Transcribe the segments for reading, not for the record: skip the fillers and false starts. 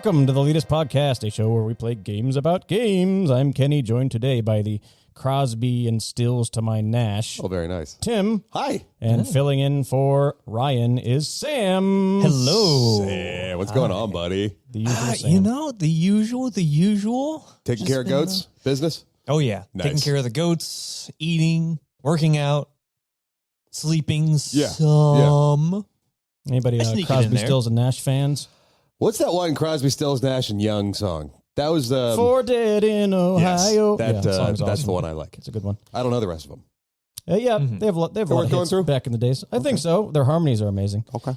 Welcome to the Leetist Podcast, a show where we play games about games. I'm Kenny, joined today by the Crosby and Stills to my Nash. Oh, very nice. Tim. Hi. And filling in for Ryan is Sam. Hello. Sam, what's going on, buddy? The usual Sam. You know, the usual. Taking care of goats? Business? Oh, yeah. Nice. Taking care of the goats, eating, working out, sleeping Yeah. some. Anybody I sneak it in Crosby, there. Stills, and Nash fans? What's that one Crosby, Stills, Nash, and Young song? That was For Dead in Ohio. Yes, Yeah, song's that's awesome. the one I like. It's a good one. I don't know the rest of them. They have a lot worth of going hits through? back in the days. I think so. Their harmonies are amazing. Okay.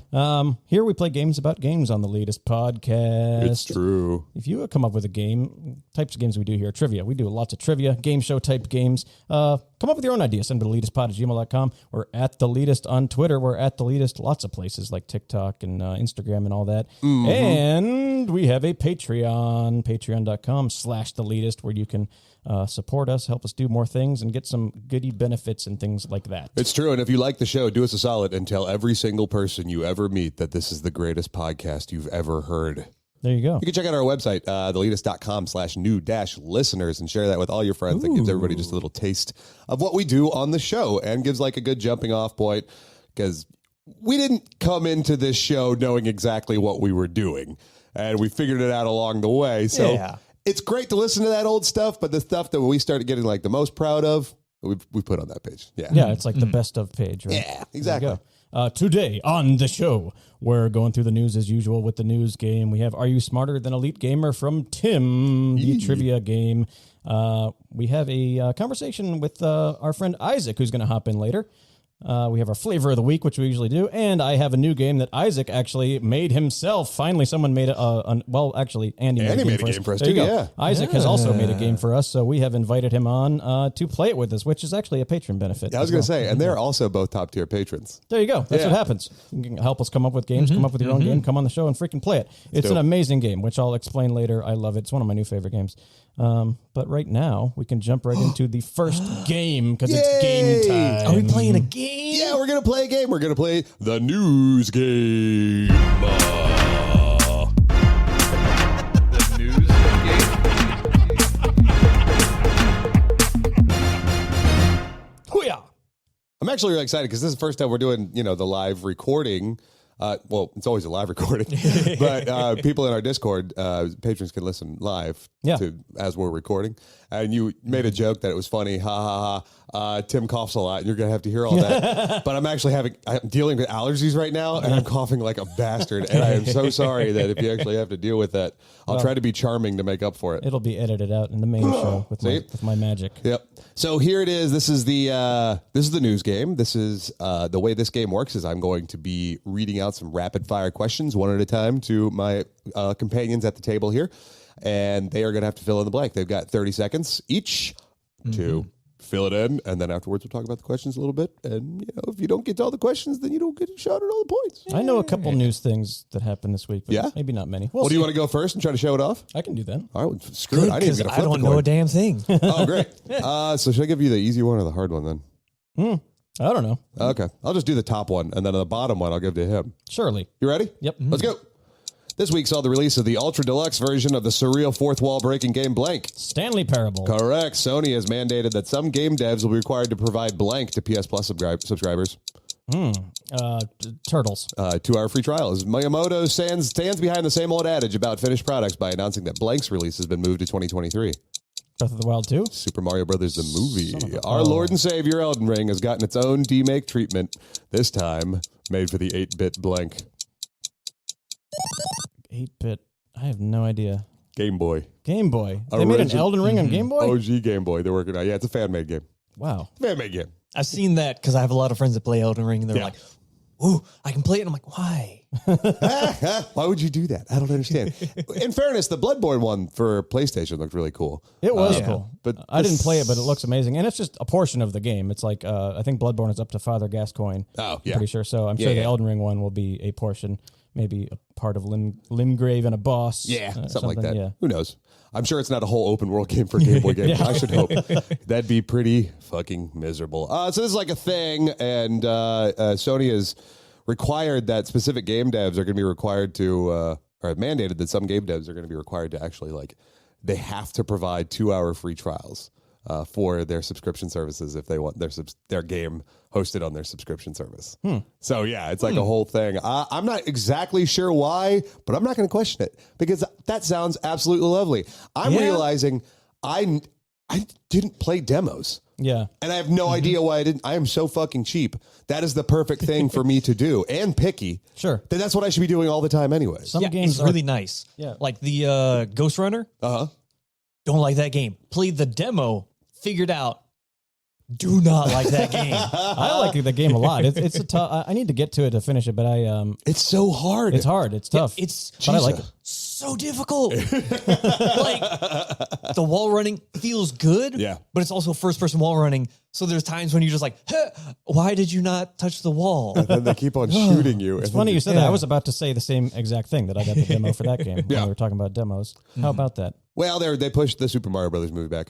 Here we play games about games on the Leetist Podcast. It's true. If you come up with a game, types of games we do here, trivia. We do lots of trivia, game show type games. Come up with your own ideas. Send them to leetestpod@gmail.com. We're at the Leetist on Twitter. We're at the Leetist lots of places like TikTok and Instagram and all that. Mm-hmm. And we have a Patreon, patreon.com/the Leetist, where you can support us, help us do more things, and get some goodie benefits and things like that. It's true. And if you like the show, do us a solid and tell every single person you ever meet that this is the greatest podcast you've ever heard. There you go. You can check out our website, theleetist.com/new-listeners, and share that with all your friends. That gives everybody just a little taste of what we do on the show and gives like a good jumping off point, because we didn't come into this show knowing exactly what we were doing, and we figured it out along the way. So Yeah. it's great to listen to that old stuff, but the stuff that we started getting like the most proud of, we put on that page. Yeah. Yeah, it's like the best of page, right? Yeah, exactly. There you go. Today on the show, we're going through the news as usual with the news game. We have Are You Smarter Than Elite Gamer from Tim, the trivia game. We have a conversation with our friend Isaac, who's going to hop in later. We have our flavor of the week, which we usually do, and I have a new game that Isaac actually made himself. Finally, someone made actually, Andy made a game for us. There There you you go. go. Isaac has also made a game for us, so we have invited him on to play it with us, which is actually a patron benefit. I was going to say, and they're also both top tier patrons. There you go. That's Yeah. what happens. You can help us come up with games, come up with your own game, come on the show and freaking play it. It's an dope. amazing game, which I'll explain later. I love it. It's one of my new favorite games. But right now, we can jump right into the first game because it's game Yay! time. Are we playing a game? Yeah, we're going to play a game. We're going to play the news game. The news game. Hoo-yah! I'm actually really excited because this is the first time we're doing, the live recording. Well, it's always a live recording, but people in our Discord, patrons can listen live as we're recording. And you made a joke that it was funny. Ha ha ha. Tim coughs a lot, and you're going to have to hear all that. But I'm dealing with allergies right now, and I'm coughing like a bastard. And I am so sorry that if you actually have to deal with that, I'll try to be charming to make up for it. It'll be edited out in the main show with my magic. Yep. So here it is. This is the news game. This is the way this game works. Is I'm going to be reading out some rapid fire questions one at a time to my companions at the table here, and they are going to have to fill in the blank. They've got 30 seconds each to fill it in, and then afterwards we'll talk about the questions a little bit. And if you don't get to all the questions, then you don't get a shot at all the points. I know a couple news things that happened this week, but maybe not many. Well, do you want to go first and try to show it off? I can do that. All right, screw it. I didn't even get a I flip don't the know coin. a damn thing. Oh, great. So should I give you the easy one or the hard one then? I don't know. Okay. I'll just do the top one, and then the bottom one I'll give to him. Surely. You ready? Yep. Let's go. This week saw the release of the Ultra Deluxe version of the surreal fourth wall breaking game Blank. Stanley Parable. Correct. Sony has mandated that some game devs will be required to provide Blank to PS Plus subscribers. Turtles. 2-hour free trials. Miyamoto stands behind the same old adage about finished products by announcing that Blank's release has been moved to 2023. Breath of the Wild 2. Super Mario Brothers the movie. of a- Our Lord and Savior Elden Ring has gotten its own demake treatment, this time made for the 8-bit Blank. 8-bit. I have no idea. Game Boy. Game Boy. They made an Original- Elden Ring on Game Boy? OG Game Boy. They're working on it. Yeah, it's a fan-made game. Wow. Fan-made game. I've seen that because I have a lot of friends that play Elden Ring, and they're like, ooh, I can play it. And I'm like, why? Why would you do that? I don't understand. In fairness, the Bloodborne one for PlayStation looked really cool. It was cool. but I didn't play it, but it looks amazing. And it's just a portion of the game. It's like, I think Bloodborne is up to Father Gascoigne. Oh, I'm yeah. pretty sure. So I'm sure the Elden Ring one will be a portion, maybe a part of Limgrave and a boss. Yeah, something like that. Yeah. Who knows? I'm sure it's not a whole open world game for a Game Boy game. I should hope. That'd be pretty fucking miserable. So this is like a thing, and Sony has required that specific game devs are going to be required to, or or mandated that some game devs are going to be required to actually they have to provide 2-hour free trials for their subscription services if they want their game hosted on their subscription service. So yeah, it's like a whole thing. I'm not exactly sure why, but I'm not going to question it because that sounds absolutely lovely. I'm realizing I didn't play demos. Yeah. And I have no idea why I didn't. I am so fucking cheap. That is the perfect thing for me to do and picky. Sure. Then that's what I should be doing all the time anyway. Some Yeah, games it's are really nice. Yeah. Like the Ghost Runner. Don't like that game. Played the demo, figured out, do not like that game. I like the game a lot. It's a tough. I need to get to it to finish it, but it's so hard. It's hard. It's tough. But I like it. So difficult. Like the wall running feels good. Yeah. But it's also first person wall running. So there's times when you're just like, huh, why did you not touch the wall? And then they keep on shooting you. It's funny you said that. I was about to say the same exact thing that I got the demo for that game when we were talking about demos. How about that? Well, they pushed the Super Mario Brothers movie back.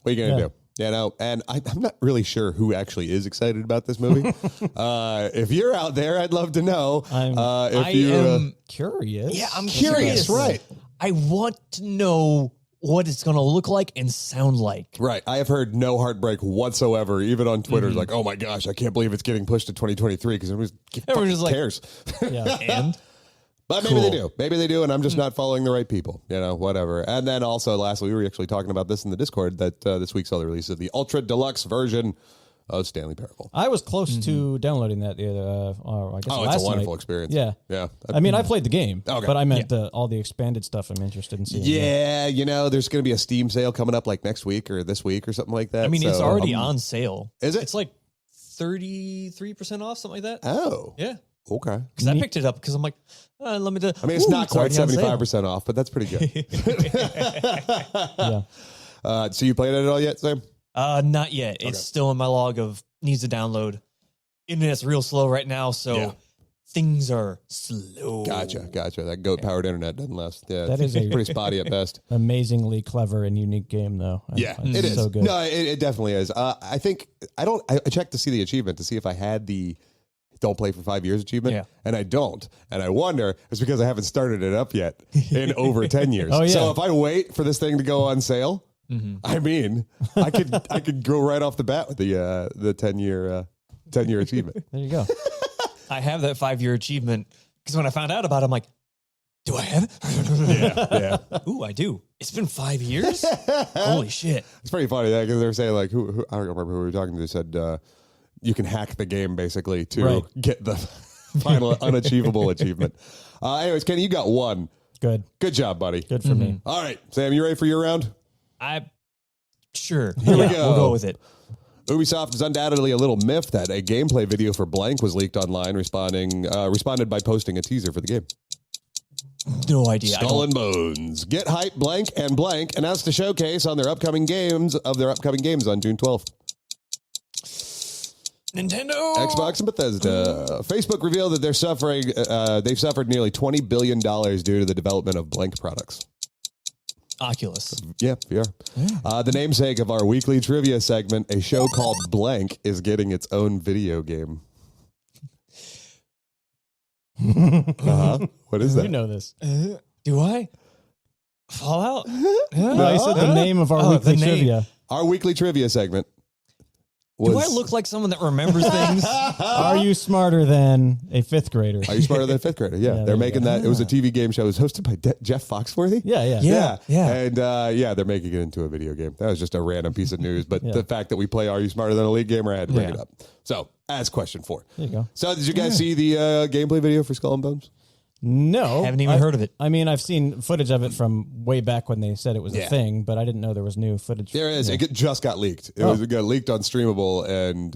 What are you going to do? You know, and I'm not really sure who actually is excited about this movie. If you're out there, I'd love to know. I am curious. Yeah, I'm curious, right? I want to know what it's going to look like and sound like. Right. I have heard no heartbreak whatsoever, even on Twitter. It's like, oh my gosh, I can't believe it's getting pushed to 2023 because everyone's just like, cares. Yeah. And But maybe they do. Maybe they do, and I'm just not following the right people. You know, whatever. And then also, lastly, we were actually talking about this in the Discord that this week saw the release of the Ultra Deluxe version of Stanley Parable. I was close to downloading that the other. I guess It's last a wonderful night. experience. Yeah, yeah. I mean, I played the game, Okay. but I meant all the expanded stuff. I'm interested in seeing. Yeah, you know, there's going to be a Steam sale coming up like next week or this week or something like that. I mean, so, it's already on sale. Is it? It's like 33% off, something like that. Oh, Yeah. okay. Because I picked it up because I'm like, let me do. I mean, it's not quite already on sale. 75% off, but that's pretty good. Yeah. So you played it at all yet, Sam? Not yet. It's still in my log of needs to download. Internet's real slow right now, so things are slow. Gotcha. That goat-powered internet doesn't last. Yeah, That is it's a- pretty spotty at best. Amazingly clever and unique game, though. It is. so good. No, it definitely is. I think I checked to see the achievement to see if I had the don't play for 5 years achievement, and I don't. And I wonder it's because I haven't started it up yet in over 10 years. Oh, yeah. So if I wait for this thing to go on sale, I mean, I could go right off the bat with the 10-year achievement. There you go. I have that 5-year achievement because when I found out about it, I'm like, do I have it? Yeah. Ooh, I do. It's been 5 years? Holy shit. It's pretty funny because they were saying like who I don't remember who we were talking to. They said you can hack the game basically to get the final unachievable achievement. Anyways, Kenny, you got one. Good Job, buddy. for me. All right, Sam, you ready for your round? Sure. Here we go. We'll go with it. Ubisoft is undoubtedly a little miffed that a gameplay video for Blank was leaked online, responded by posting a teaser for the game. No idea. Skull and Bones. Get hype, Blank and Blank announced a showcase on their upcoming games on June 12th. Nintendo. Xbox and Bethesda. Facebook revealed that they've suffered nearly $20 billion due to the development of Blank products. Oculus. Yeah, VR. The namesake of our weekly trivia segment, a show called Blank, is getting its own video game. What is that? You know this. Do I? Fallout? No, I said the name of our weekly the name. trivia. Our weekly trivia segment. Do I look like someone that remembers things? Are you smarter than a fifth grader? Are you smarter than a fifth grader? Yeah, there they're you making that. It was a TV game show. It was hosted by Jeff Foxworthy. Yeah. Yeah. And they're making it into a video game. That was just a random piece of news. But the fact that we play Are You Smarter Than a League Gamer, I had to bring it up. So, as question 4. There you go. So, did you guys see the gameplay video for Skull and Bones? No. Haven't even heard of it. I mean, I've seen footage of it from way back when they said it was a thing, but I didn't know there was new footage. There is. It just got leaked. It got leaked on Streamable, and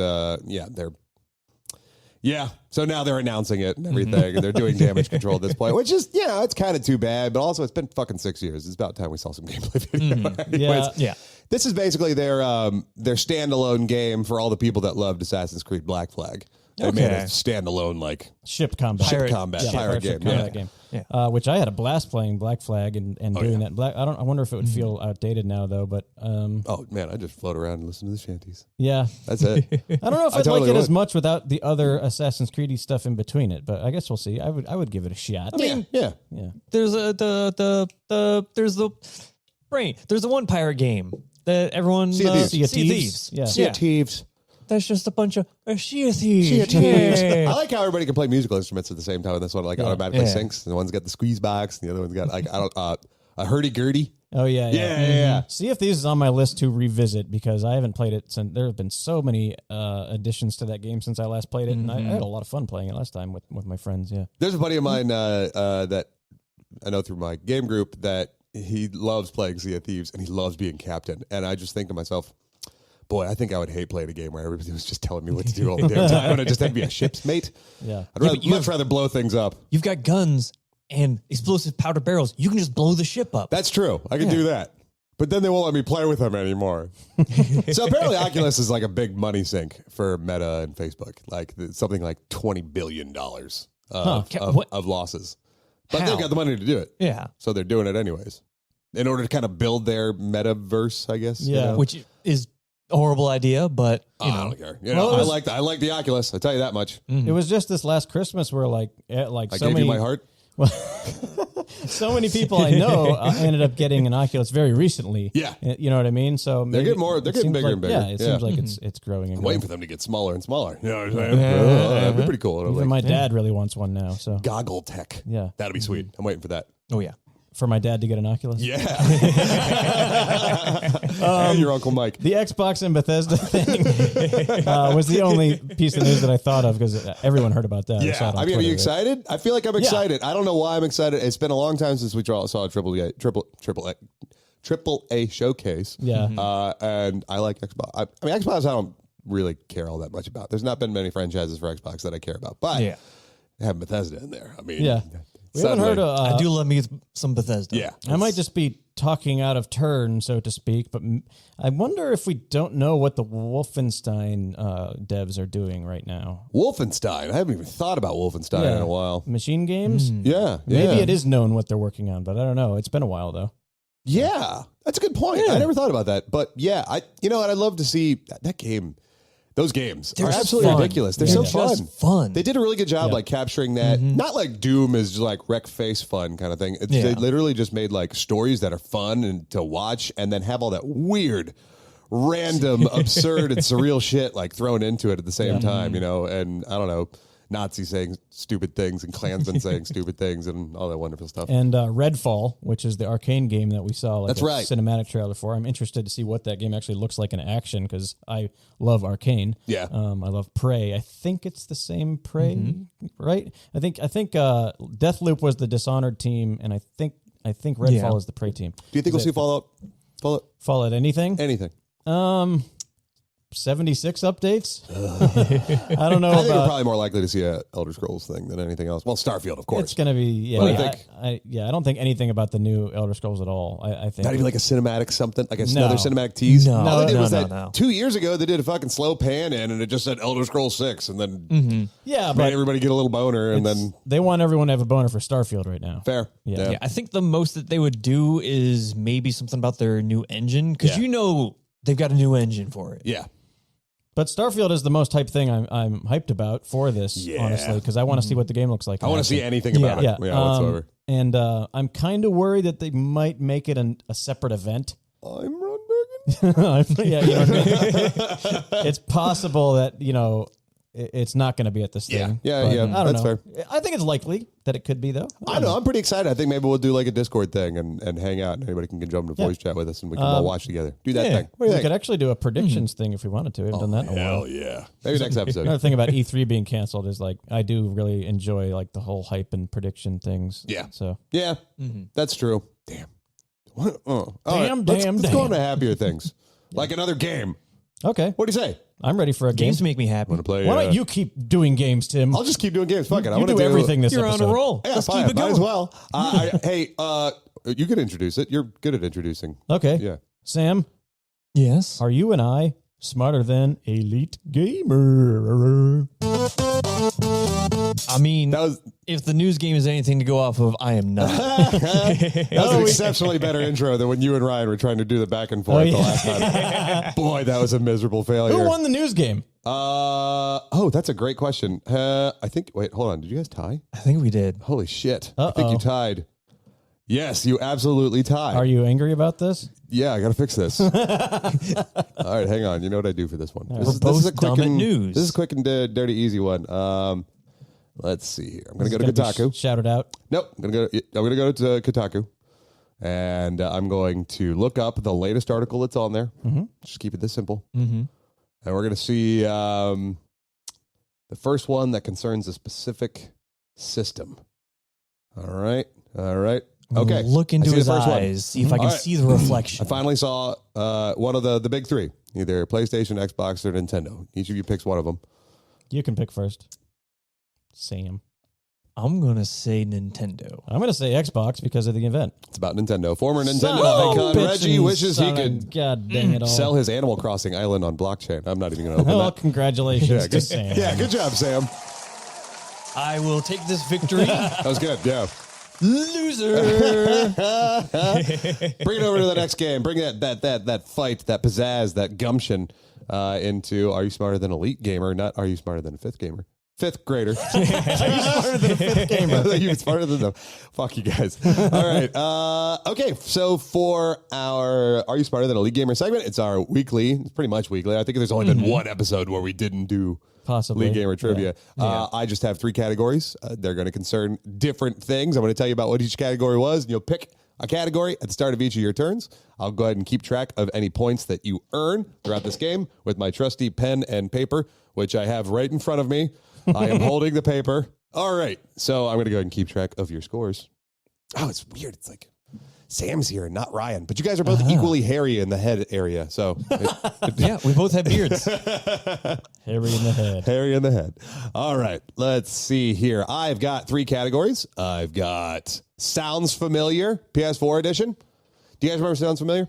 so now they're announcing it and everything, and they're doing damage control at this point, which is, it's kind of too bad, but also it's been fucking 6 years. It's about time we saw some gameplay video. Yeah. This is basically their standalone game for all the people that loved Assassin's Creed Black Flag. They made a standalone like ship combat, pirate combat game. Yeah. Which I had a blast playing Black Flag and doing that. I wonder if it would feel outdated now though. But oh man, I just float around and listen to the shanties. Yeah, that's it. I don't know if I'd like it as much without the other Assassin's Creed stuff in between it, but I guess we'll see. I would give it a shot. I mean, yeah. There's there's the one pirate game that everyone Sea of Thieves. Yeah. Sea of Thieves. That's just a bunch of Sea of Thieves. Sea of Thieves. Yay. I like how everybody can play musical instruments at the same time. And this one automatically syncs. And the one's got the squeeze box, and the other one's got like a hurdy-gurdy. Oh yeah. Yeah. Sea of Thieves is on my list to revisit because I haven't played it since. There have been so many additions to that game since I last played it, and I had a lot of fun playing it last time with my friends. Yeah. There's a buddy of mine that I know through my game group that he loves playing Sea of Thieves and he loves being captain. And I just think to myself, boy, I think I would hate playing a game where everybody was just telling me what to do all the damn time. And I just had to be a ship's mate. Yeah. I'd much rather blow things up. You've got guns and explosive powder barrels. You can just blow the ship up. That's true. I can do that. But then they won't let me play with them anymore. So apparently Oculus is like a big money sink for Meta and Facebook. Like something like $20 billion of losses. But they've got the money to do it. Yeah. So they're doing it anyways. In order to kind of build their metaverse, I guess. Yeah. You know? Which is a horrible idea, but I don't care. You know, Well, I like the Oculus. I'll tell you that much. It was just this last Christmas where I so gave many you my heart. so many people I know ended up getting an Oculus very recently. Yeah. You know what I mean? So They're getting more. They're getting bigger and bigger. Yeah, it seems like it's growing. I'm waiting for them to get smaller and smaller. You know what I'm saying? That'd be pretty cool. Even my dad really wants one now. So goggle tech. Yeah. That'd be sweet. I'm waiting for that. oh yeah. For my dad to get an Oculus. Yeah. And your Uncle Mike. The Xbox and Bethesda thing was the only piece of news that I thought of because everyone heard about that. Yeah. I mean, are you excited? I feel like I'm excited. I don't know why I'm excited. It's been a long time since we saw a triple A showcase. Yeah. And I like Xbox. I mean, Xbox I don't really care all that much about. There's not been many franchises for Xbox that I care about. But having Bethesda in there, I mean, Yeah. We haven't heard of. I do love me some Bethesda. Yeah. I might just be talking out of turn, so to speak, but I wonder if we don't know what the Wolfenstein devs are doing right now. Wolfenstein. I haven't even thought about Wolfenstein in a while. Machine games? Yeah. Maybe it is known what they're working on, but I don't know. It's been a while, though. Yeah. That's a good point. I never thought about that. But yeah, you know what? I'd love to see that game. Those games are absolutely ridiculous. They're so fun. They did a really good job like capturing that. Not like Doom is just like wreck face fun kind of thing. They literally just made like stories that are fun and to watch and then have all that weird, random, absurd, and surreal shit like thrown into it at the same time, you know? And I don't know, Nazis saying stupid things and Klansmen saying stupid things and all that wonderful stuff. And Redfall, which is the Arcane game that we saw like That's right. cinematic trailer for. I'm interested to see what that game actually looks like in action because I love Arcane. Yeah. I love Prey. I think it's the same Prey, right? I think Deathloop was the Dishonored team, and I think Redfall is the Prey team. Do you think we'll see Fallout anything? Anything. 76 updates. I don't know. I think we're probably more likely to see a Elder Scrolls thing than anything else. Well, Starfield, of course. It's going to be. What do you think? I don't think anything about the new Elder Scrolls at all. I think not even like a cinematic something, like another cinematic tease. All they did was that 2 years ago they did a fucking slow pan in, and it just said Elder Scrolls 6, and then made everybody get a little boner, and then they want everyone to have a boner for Starfield right now. Fair. Yeah. I think the most that they would do is maybe something about their new engine because they've got a new engine for it. Yeah. But Starfield is the most hyped thing I'm hyped about for this, honestly, because I want to see what the game looks like. I want to see anything about it whatsoever. And I'm kind of worried that they might make it a separate event. I'm Ron Bergen. Yeah, you know what I mean? It's possible that, it's not going to be at this thing. Yeah, I don't that's know. fair. I think it's likely that it could be, though. I know. I'm pretty excited. I think maybe we'll do like a Discord thing and hang out, and anybody can jump into voice chat with us, and we can all watch together. Do that thing. What do you We think? could actually do a predictions thing if we wanted to. We haven't done that in a while. Hell yeah. Maybe next episode. Another thing about E3 being canceled is like I do really enjoy like the whole hype and prediction things. Yeah. So Yeah, that's true. Damn. All Damn, let's damn, go on damn. to happier things. Like another game. okay, What do you say? I'm ready for a game. Games make me happy. Want to play? Why don't you keep doing games, Tim? I'll just keep doing games. Fuck it. I You want to do everything this You're episode. on a roll. Yeah, Let's fine. keep it Might going. as well. Hey, you can introduce it. You're good at introducing. Okay. Yeah. Sam, Yes. are you and I smarter than Elite Gamer? I mean, That was if the news game is anything to go off of, I am not. that was an exceptionally better intro than when you and Ryan were trying to do the back and forth the last time. Boy, that was a miserable failure. Who won the news game? That's a great question. I think. Wait, hold on. Did you guys tie? I think we did. Holy shit! I think you tied. Yes, you absolutely tied. Are you angry about this? Yeah, I got to fix this. All right, hang on. You know what I do for this one? This is both a quick dumb at and news. This is a quick and dirty, easy one. Let's see here. I'm going to go to Kotaku. Shout it out. Nope. I'm going to go to Kotaku, and I'm going to look up the latest article that's on there. Mm-hmm. Just keep it this simple. Mm-hmm. And we're going to see the first one that concerns a specific system. All right. Okay. Look into his eyes, one. see if I can see the reflection. I finally saw one of the big three, either PlayStation, Xbox, or Nintendo. Each of you picks one of them. You can pick first. Sam. I'm going to say Nintendo. I'm going to say Xbox because of the event. It's about Nintendo. Former Son Nintendo of a icon bitch Reggie and wishes he son could of- God dang it all. sell his Animal Crossing island on blockchain. I'm not even going to open Well, that. congratulations to Sam. Yeah, good job, Sam. I will take this victory. That was good. Yeah. Loser. Bring it over to the next game. Bring that fight, that pizzazz, that gumption into Are You Smarter Than Elite Gamer? Not Are You Smarter Than a Fifth Gamer? Fifth grader. Are you smarter than a fifth gamer? You're smarter than them. Fuck you guys. All right. Okay. So for our Are You Smarter Than Elite Gamer segment, it's our weekly. It's pretty much weekly. I think there's only been one episode where we didn't do Possibly. League Gamer Trivia. I just have three categories. They're going to concern different things. I'm going to tell you about what each category was, and you'll pick a category at the start of each of your turns. I'll go ahead and keep track of any points that you earn throughout this game with my trusty pen and paper, which I have right in front of me. I am holding the paper. All right. So I'm going to go ahead and keep track of your scores. Oh, it's weird. It's like Sam's here and not Ryan. But you guys are both equally hairy in the head area. So Yeah, we both have beards. Hairy in the head. hairy in the head. All right. Let's see here. I've got three categories. I've got Sounds Familiar, PS4 edition. Do you guys remember Sounds Familiar?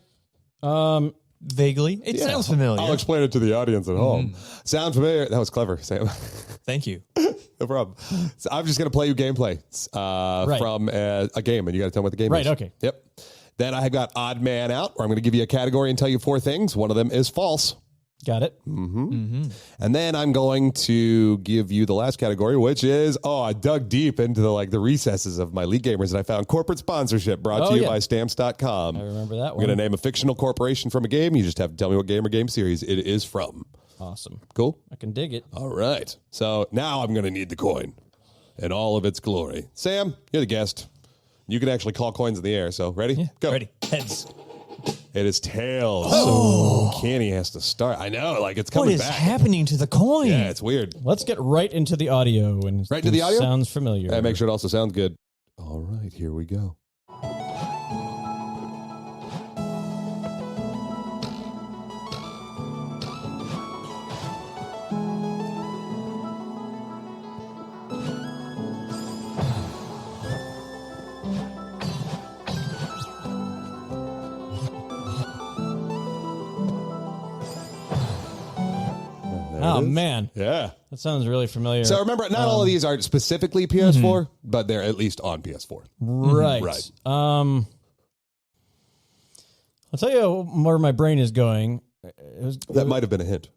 Vaguely. It sounds familiar. I'll explain it to the audience at home. Sound familiar? That was clever, Sam. Thank you. No problem. So I'm just going to play you gameplay from a game, and you got to tell me what the game is. Right, okay. Yep. Then I have got Odd Man Out, where I'm going to give you a category and tell you four things. One of them is false. Got it. And then I'm going to give you the last category, which is, I dug deep into the recesses of my League Gamers, and I found corporate sponsorship brought to you by Stamps.com. I remember that I'm one. going to name a fictional corporation from a game. You just have to tell me what game or game series it is from. Awesome. Cool? I can dig it. All right. So now I'm going to need the coin in all of its glory. Sam, you're the guest. You can actually call coins in the air. So ready? Go. Ready. Heads. It is tails. Oh. So Kenny has to start. I know, it's coming What is back. happening to the coin? Yeah, it's weird. Let's get right into the audio. And Right into the audio? Sounds familiar. And make sure it also sounds good. All right, here we go. Oh, man. Yeah. That sounds really familiar. So remember, not all of these are specifically PS4, but they're at least on PS4. Right. Right. I'll tell you where my brain is going. That might have been a hint.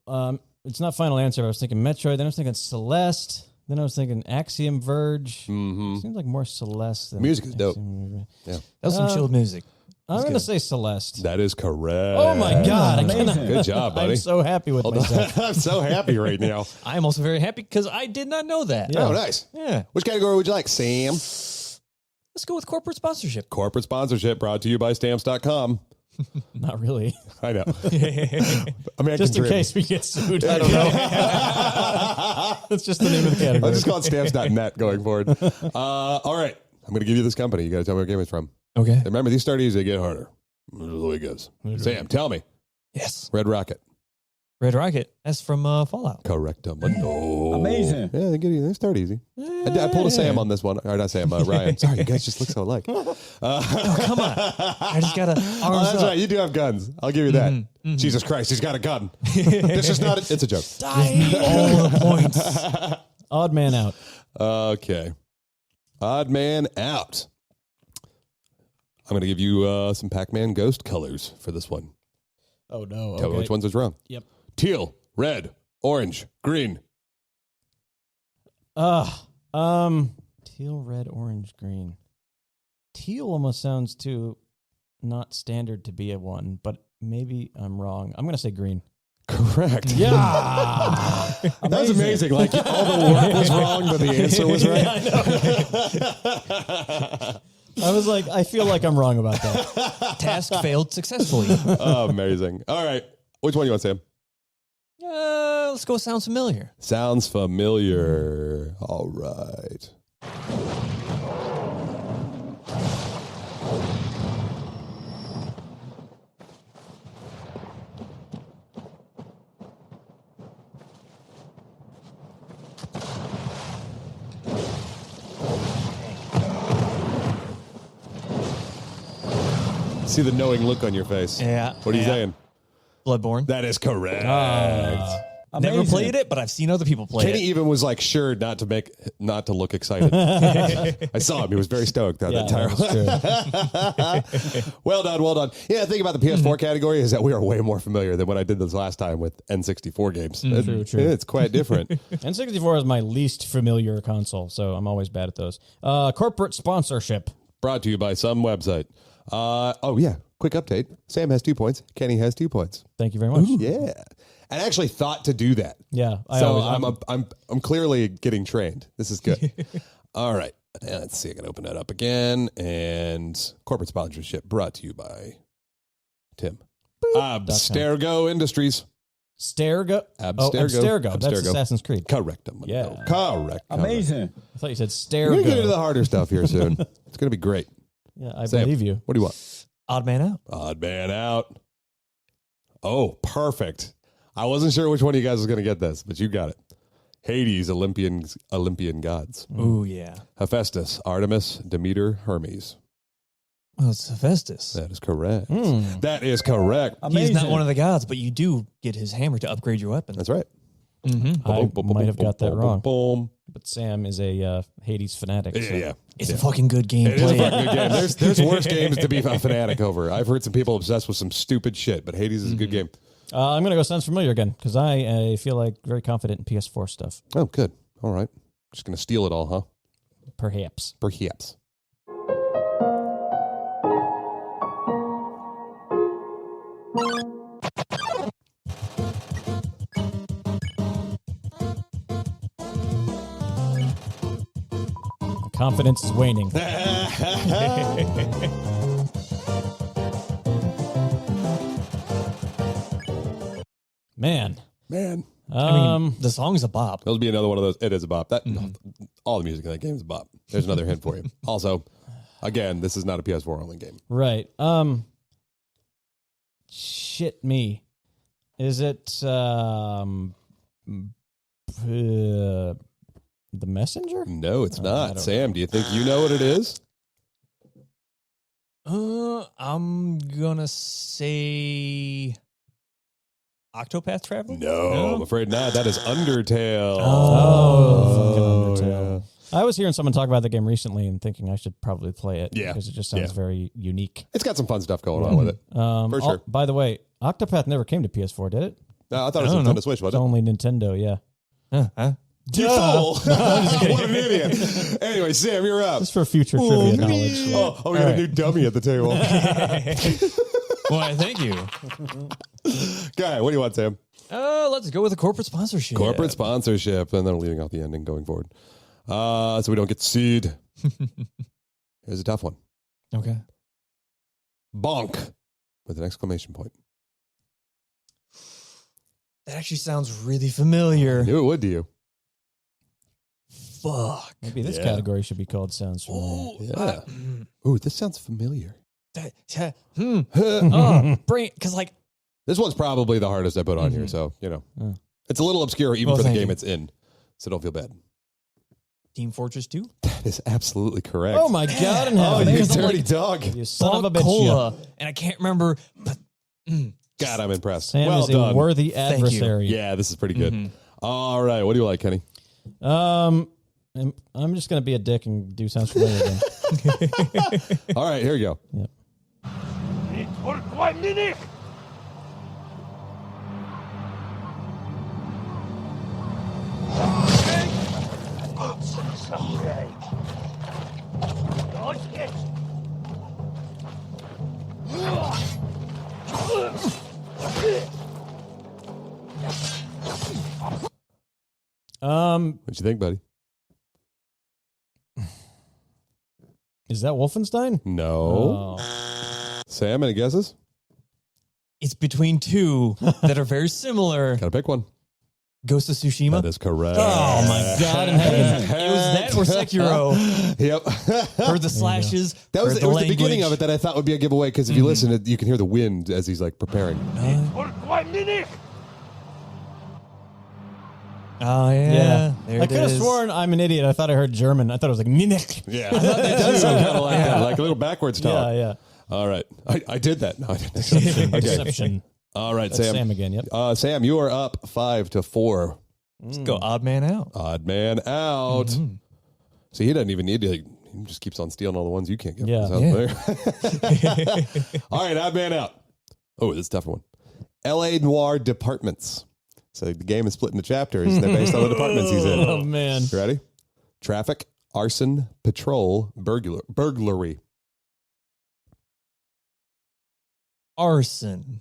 It's not Final Answer. I was thinking Metroid. Then I was thinking Celeste. Then I was thinking Axiom Verge. Mm-hmm. Seems like more Celeste than Music is dope. Axiom. Yeah. That was some chilled music. I'm going to say Celeste. That is correct. Oh, my God. Good job, buddy. I'm so happy with myself. I'm so happy right now. I am also very happy because I did not know that. Yeah. Oh, nice. Yeah. Which category would you like, Sam? Let's go with corporate sponsorship. Corporate sponsorship brought to you by Stamps.com. Not really. I know. American Just in Dream. case we get sued. I don't know. That's just the name of the category. I'll just call it Stamps.net going forward. All right. I'm going to give you this company. You got to tell me what game it's from. Okay. And remember, these start easy, they get harder. This is the way it goes. Sam, tell me. Yes. Red Rocket. Red Rocket. That's from Fallout. Correctamundo. Amazing. Yeah, they start easy. I pulled a Sam on this one. Or not Sam, Ryan. Sorry, you guys just look so alike. Oh, come on. I just got to arms That's up. right. You do have guns. I'll give you that. Jesus Christ, he's got a gun. This is not. It's a joke. All the points. Odd man out. Okay. Odd man out. I'm going to give you some Pac-Man ghost colors for this one. Oh, no. Tell me which ones is wrong. Yep. Teal, red, orange, green. Teal, red, orange, green. Teal almost sounds too not standard to be a one, but maybe I'm wrong. I'm going to say green. Correct. Yeah. That was amazing. Like all the work was wrong, but the answer was right. I was like, I feel like I'm wrong about that. Task failed successfully. Oh, amazing. All right. Which one you want, Sam? Let's go. Sounds familiar. Sounds familiar. All right. See the knowing look on your face. Yeah. What are you saying? Bloodborne. That is correct. Never played it, but I've seen other people play Kenny it. even was like sure not to look excited. I saw him; he was very stoked that entire. Well done, well done. Yeah, the thing about the PS4 category is that we are way more familiar than when I did this last time with N64 games. True. It's quite different. N64 is my least familiar console, so I'm always bad at those. Corporate sponsorship. Brought to you by some website. Oh yeah, quick update. Sam has 2 points. Kenny has 2 points. Thank you very much. Yeah, and I actually thought to do that. Yeah, I'm clearly getting trained. This is good. All right, let's see. I can open that up again. And corporate sponsorship brought to you by Tim. Abstergo Industries. Abstergo. Abstergo. That's Assassin's Creed. Correct. Yeah. Correct. Amazing. I thought you said We're going to get into Stergo. the harder stuff here soon. It's going to be great. Yeah, I Sam, believe you. What do you want? Odd man out. Odd man out. Oh, perfect. I wasn't sure which one of you guys was going to get this, but you got it. Hades, Olympian gods. Ooh, yeah. Hephaestus, Artemis, Demeter, Hermes. Well, it's Hephaestus. That is correct. That is correct. He's not one of the gods, but you do get his hammer to upgrade your weapon. That's right. I might have got that wrong. Boom. But Sam is a Hades fanatic. So. Yeah. It's a fucking good game. It is a Play fucking good game. There's worse games to be a fanatic over. I've heard some people obsessed with some stupid shit, but Hades is a good game. I'm going to go Sounds Familiar again because I feel like very confident in PS4 stuff. Oh, good. All right. Just going to steal it all, huh? Perhaps. Perhaps. Confidence is waning. Man. I mean, the song's a bop. That'll be another one of those. It is a bop. That all the music in that game is a bop. There's another hint for you. Also, again, this is not a PS4 only game. Right. Shit me. Is it The Messenger? No, it's not. Sam, do you think you know what it is? I'm gonna say Octopath Traveler. No, I'm afraid not. That is Undertale. Oh, fucking Undertale. I was hearing someone talk about the game recently and thinking I should probably play it. Yeah. Because it just sounds very unique. It's got some fun stuff going on with it. For sure. By the way, Octopath never came to PS4, did it? No, I thought it was Nintendo Switch, It's wasn't it? only Nintendo, yeah. You fool! What an idiot. Anyway, Sam, you're up. Just for future trivia knowledge. Oh, we got a new dummy at the table. Why, thank you. Guy, what do you want, Sam? Let's go with a corporate sponsorship. Corporate sponsorship, and then leaving out the ending going forward. So we don't get sued. Here's a tough one. Okay. Bonk with an exclamation point. That actually sounds really familiar. I knew it would to you. Fuck. Maybe this category should be called Sounds Familiar. Yeah. Ooh, this sounds familiar. Brain, because like This one's probably the hardest I put on here, so, it's a little obscure even for the game it's in, so don't feel bad. Team Fortress 2? That is absolutely correct. Oh, my God. And Oh, you dirty dog. You son of a bitch. Cola, and I can't remember. But, God, I'm impressed. Sam well is done. a worthy Thank you. adversary. Yeah, this is pretty good. All right, what do you like, Kenny? I'm just going to be a dick and do sounds familiar again. All right, here we go. Yep. What you think, buddy? Is that Wolfenstein? No. Oh. Sam, any guesses? it's between two that are very similar. Gotta pick one. Ghost of Tsushima. That is correct. Oh, my God in heaven. It was that or Sekiro. Yep. Heard the slashes. That was, heard it was the language. beginning of it that I thought would be a giveaway because if you listen, you can hear the wind as he's like preparing. Oh, yeah. There I it could have is. sworn I'm an idiot. I thought I heard German. I thought it was like Munich. Yeah, it does sound kind of like that, like a little backwards talk. Yeah. All right, I did that. No, I didn't. Okay. Deception. All right, That's Sam. Sam again. Yep. Sam, you are up 5-4. Let's go odd man out. Odd man out. See, he doesn't even need to. He just keeps on stealing all the ones you can't get. Yeah. All right, odd man out. Oh, this is a tougher one. L.A. Noir Departments. So the game is split into chapters, and they're based on the departments he's in. Oh, man. You ready? Traffic, arson, patrol, burglary. Arson.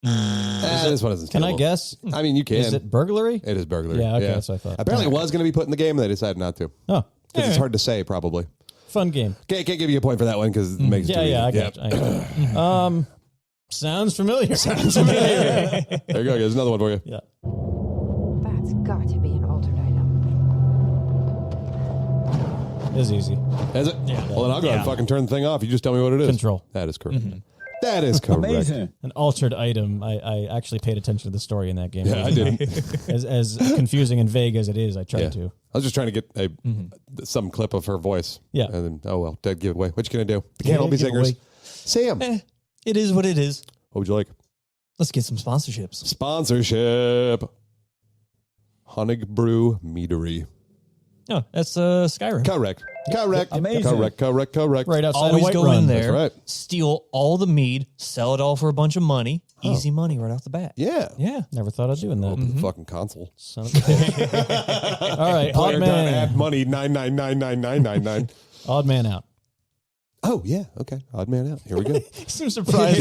This one isn't Can I stealable. guess? I mean, you can. Is it burglary? It is burglary. Yeah, okay, that's what I thought. Apparently, it was going to be put in the game, and they decided not to. Oh, Because it's hard to say, probably. fun game. Can't give you a point for that one because it makes it too easy. I got you. Sounds familiar. Sounds familiar. There you go. There's another one for you. Yeah. That's got to be an altered item. It's easy. Is it? Yeah. Well, then I'll go ahead and fucking turn the thing off. You just tell me what it is. Control. That is correct. That is correct. Amazing. An altered item. I actually paid attention to the story in that game. Yeah, I didn't. As confusing and vague as it is, I tried to. I was just trying to get some clip of her voice. Yeah. And then, oh, well, dead giveaway. What you going to do? We can't all be singers. giveaway. Sam, It is what it is. what would you like? Let's get some sponsorships. Sponsorship. Honig Brew Meadery. Oh, that's Skyrim. Correct. Amazing. Correct. Right outside Always of White go Run. in there, That's right. steal all the mead, sell it all for a bunch of money. Easy money right off the bat. Yeah. Yeah. Never thought of doing that. Open the fucking console. Son of a bitch. All right, Player odd done man. add money 9999999. Odd man out. Oh yeah, okay. Odd man out. Here we go. Seems surprised.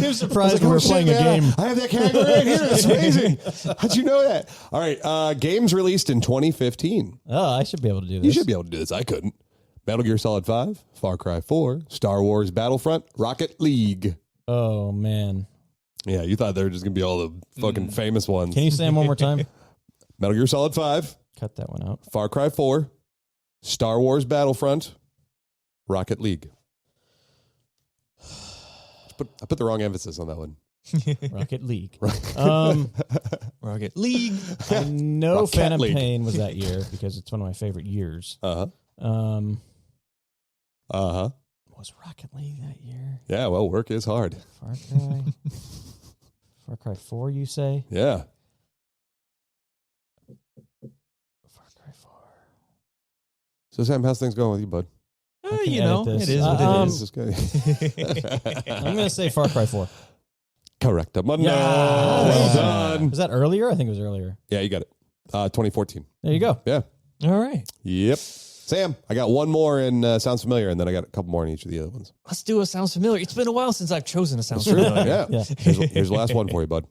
Seems surprised when we're playing a game. I have that category right here. That's amazing. How'd you know that? All right. Games released in 2015. Oh, I should be able to do this. You should be able to do this. I couldn't. Metal Gear Solid 5, Far Cry 4, Star Wars Battlefront, Rocket League. Oh man. Yeah, you thought they were just gonna be all the fucking famous ones. Can you say them one more time? Metal Gear Solid 5, Cut that one out. Far Cry 4, Star Wars Battlefront, Rocket League. I put the wrong emphasis on that one. Rocket League. Rocket League. I know Rocket Phantom League. Pain was that year because it's one of my favorite years. Uh-huh. Was Rocket League that year? Yeah, well, work is hard. Far Cry. Far Cry 4, you say? Yeah. Far Cry 4. So, Sam, how's things going with you, bud? can You know, edit this. it is what it This is. is good. I'm going to say Far Cry 4. Correct. Well Yeah. done. Was that earlier? I think it was earlier. Yeah, you got it. 2014. There you go. Yeah. All right. Yep. Sam, I got one more in Sounds Familiar, and then I got a couple more in each of the other ones. Let's do a Sounds Familiar. It's been a while since I've chosen a Sounds Familiar. Yeah. Yeah. Here's the last one for you, bud.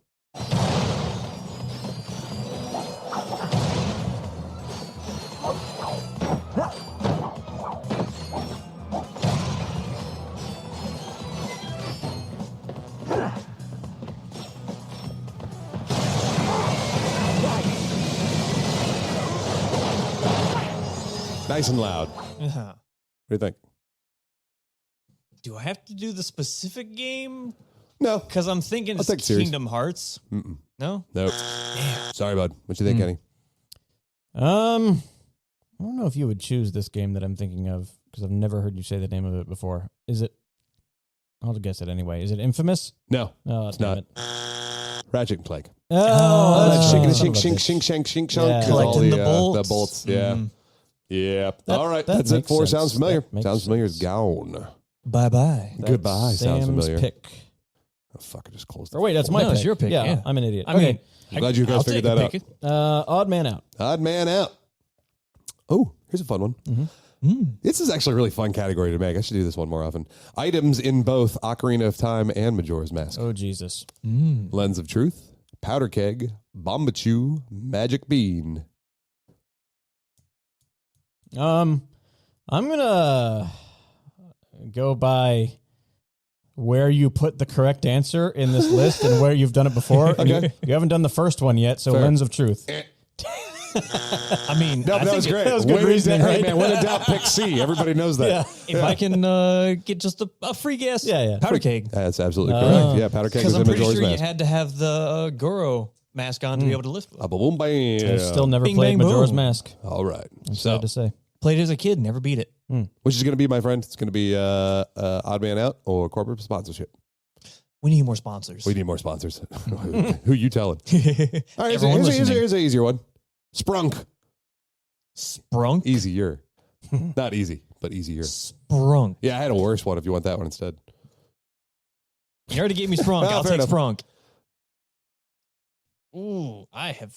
Nice and loud. What Uh-huh. do you think? Do I have to do the specific game? No. Because I'm thinking I'll take it's it serious. Kingdom Hearts. No? Nope. Sorry, bud. What you think, Kenny? I don't know if you would choose this game that I'm thinking of because I've never heard you say the name of it before. Is it? I'll guess it anyway. Is it Infamous? No, Oh, it's not. Ratchet and Clank. Oh, That son shink, of a shink, shink, bitch. shink, shink, shink, Yeah. shunk. is Collecting all the bolts. The bolts, yeah. Yeah. All right, that that's it makes for sense. Sounds Familiar. That makes Sounds Familiar is sense. gone. Bye-bye. That's Goodbye, Sounds Sam's Familiar. pick. Oh, fuck, I just closed Or it. wait, that's my No, pick. it's your pick, yeah. I'm an idiot. I Okay. mean, I'm glad you guys I'll figured take a that out. pick. Odd Man Out. Odd Man Out. Oh, here's a fun one. This is actually a really fun category to make. I should do this one more often. Items in both Ocarina of Time and Majora's Mask. Oh, Jesus. Lens of Truth, Powder Keg, Bomba Chew, Magic Bean. I'm gonna go by where you put the correct answer in this list and where you've done it before. Okay. You haven't done the first one yet, so Fair. Lens of Truth. I mean, No, I but that think was great. that was good When in reasoning, doubt- right? Hey, man, when in doubt, pick C. Everybody knows that. if I can get just a free guess, Yeah. powder keg. That's absolutely correct. Yeah, Powder Keg Because is I'm in pretty Majora's sure you Mask. had to have the Goro mask on to be able to lift. Boom, boom, bam. I've still never Bing, played bang, Majora's boom. Mask. All right. I'm So, sad to say. Played it as a kid, never beat it. which is going to be, my friend? It's going to be Odd Man Out or corporate sponsorship. We need more sponsors. We need more sponsors. Who you telling? All right, Everyone listening. here's an easier one. Sprunk. Sprunk. Easier. Not easy, but easier. Sprunk. Yeah, I had a worse one if you want that one instead. You already gave me Sprunk. I'll Fair take enough. Sprunk. Ooh, I have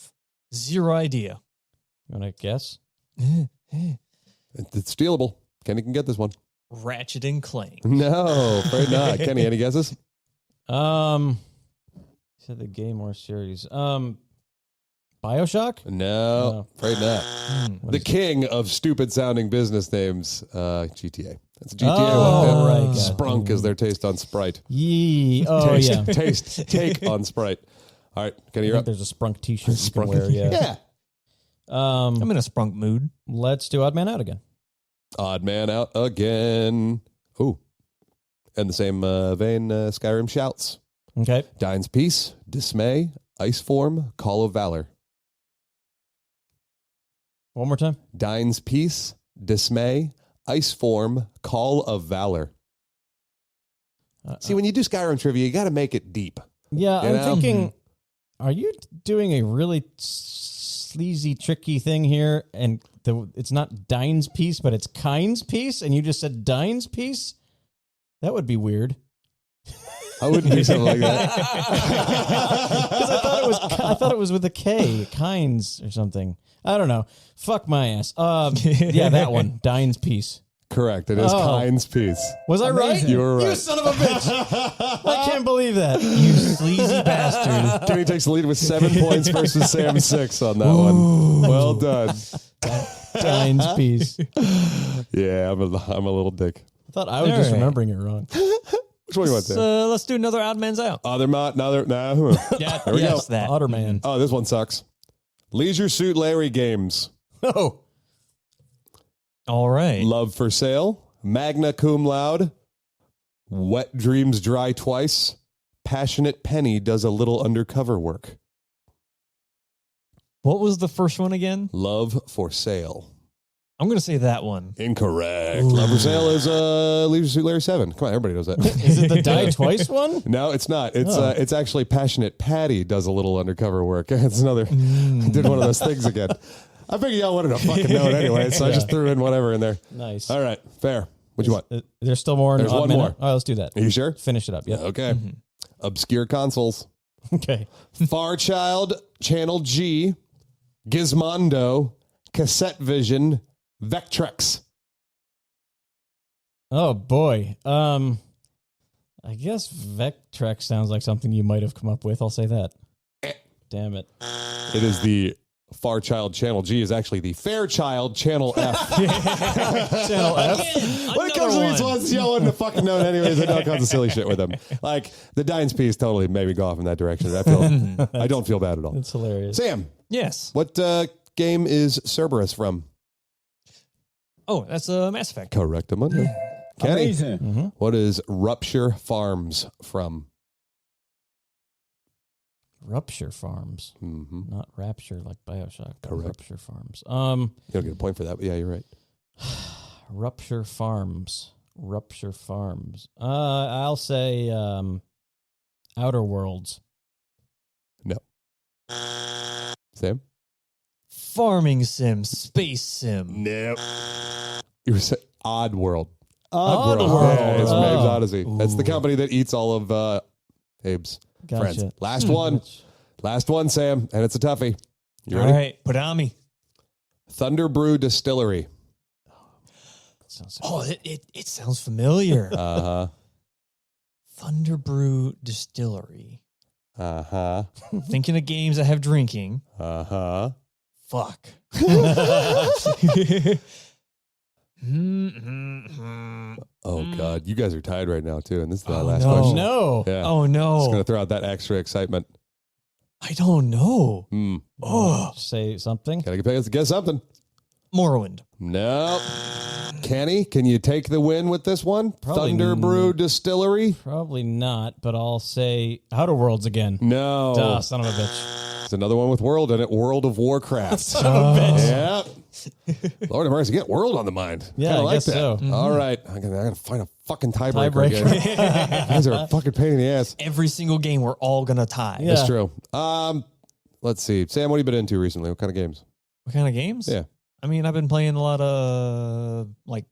zero idea. You want to guess? It's stealable. Kenny can get this one. Ratchet and Clank. No, afraid not. Kenny, any guesses? You said the game or series. BioShock? No, afraid not. The king of stupid sounding business names, GTA. That's a GTA Oh, one. right, got it. Sprunk is their taste on Sprite. Yee. Oh, yeah. Take on Sprite. All right, Kenny, I you're think up. there's a Sprunk t-shirt you can Sprunk. wear. Yeah. I'm in a Sprunk mood. Let's do Odd Man Out again. Odd Man Out again. Ooh. And the same vein, Skyrim shouts. Okay. Dine's Peace, Dismay, Ice Form, Call of Valor. One more time. Dine's Peace, Dismay, Ice Form, Call of Valor. See, when you do Skyrim trivia, you got to make it deep. Yeah, You I'm know? thinking, are you doing a really sleazy, tricky thing here? And it's not Dine's Peace, but it's Kind's Peace? And you just said Dine's Peace? That would be weird. I wouldn't do something like that. Because I thought it was with a K, Kinds or something. I don't know. Fuck my ass. Yeah, that one. Dine's Peace. Correct. It is Oh. Kind's Peace. Was I right? You were right. You son of a bitch. I can't believe that. You sleazy bastard. Kenny takes the lead with 7 points versus Sam 6 on that one. Well done. Dine's Peace. Yeah, I'm a little dick. I thought I was All just right. remembering it wrong. Which one you want, Sam? Let's do another Odd Man's Out. Other not, no. Yeah, we yes, go. that. Otterman. Oh, this one sucks. Leisure Suit Larry Games. Oh. All right. Love for Sale. Magna Cum Laude. Wet Dreams Dry Twice. Passionate Penny Does a Little Undercover Work. What was the first one again? Love for Sale. I'm going to say that one. Incorrect. Love for Sale is Leisure Suit Larry 7. Come on, everybody knows that. Is it the Die Twice one? No, it's not. It's actually Passionate Patty Does a Little Undercover Work. It's another. Did one of those things again. I figured y'all wanted to fucking know it anyway, so I just threw in whatever in there. Nice. All right, fair. What you want? There's still more. in There's Odd one Man more. Out? All right, let's do that. Are you sure? Finish it up. Yeah. Okay. Obscure consoles. Okay. Farchild, Channel G, Gizmondo, Cassette Vision, Vectrex. Oh boy. I guess Vectrex sounds like something you might have come up with. I'll say that. Damn it. It is the Farchild. Channel G is actually the Fairchild Channel F. Channel F. When it comes to these ones, y'all wouldn't have fucking known anyways. I know all kinds of silly shit with them. Like, the Dine's Piece totally made me go off in that direction. I don't feel bad at all. That's hilarious. Sam, Yes. what game is Cerberus from? Oh, that's Mass Effect. Correct, Amundo. Kenny, Amazing. what is Rupture Farms from? Rupture Farms. Not Rapture like Bioshock. But Correct. Rupture Farms. You don't get a point for that, but yeah, you're right. Rupture Farms. Rupture Farms. I'll say Outer Worlds. No. Sam? Farming sim, space sim. No. You were saying Odd World. Odd World. World. Yeah, it's from Oh. Abe's Odyssey. That's the company that eats all of Abe's friends. Gotcha. Last one. Last one, Sam, and it's a toughie. You ready? All right, put it on me. Thunder Brew Distillery. Sounds Oh, it sounds familiar. Uh-huh. Thunder Brew Distillery. Uh-huh. Thinking of games that have drinking. Uh-huh. Fuck. Oh, God. You guys are tied right now, too, and this is the Oh, last no. question. No. Yeah. Oh, no. Just going to throw out that extra excitement. I don't know. Oh, Say something. Gotta guess something. Morrowind. No. Kenny, can you take the win with this one? Probably Thunder Brew Distillery? Probably not, but I'll say Outer Worlds again. No. Duh, son of a bitch. It's another one with World in it. World of Warcraft. Son of a bitch. Yeah. Lord of mercy, get World on the mind. Yeah, Kinda I like guess that. so. All right. I gotta find a fucking tiebreaker Tiebreaker. again. You guys are a fucking pain in the ass. Every single game, we're all going to tie. Yeah. That's true. Let's see. Sam, what have you been into recently? What kind of games? What kind of games? Yeah. I mean, I've been playing a lot of, like,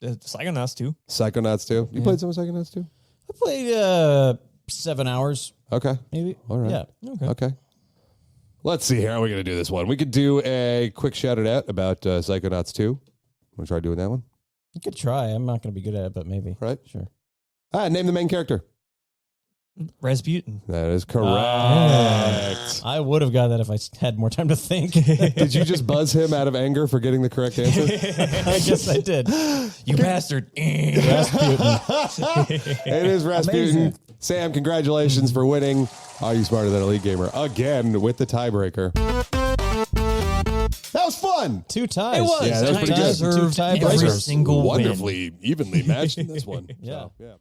Psychonauts 2. Psychonauts 2. You played some of Psychonauts 2? I played 7 hours, Okay. maybe. All right. Yeah. Okay. Let's see. How are we going to do this one? We could do a quick shout out about Psychonauts 2. Want to try doing that one? You could try. I'm not going to be good at it, but maybe. Right. Sure. Name the main character. Rasputin. That is correct. I would have got that if I had more time to think. Did you just buzz him out of anger for getting the correct answer? I guess I did. You bastard. Rasputin. It is Rasputin. Amazing. Sam, congratulations for winning. Are You Smarter Than a League Gamer? Again with the tiebreaker. That was fun. 2 ties. It was. Yeah, that was I pretty good. deserved 2 every tiebreakers. single win. Wonderfully evenly matched in this one. Yeah. So, yeah.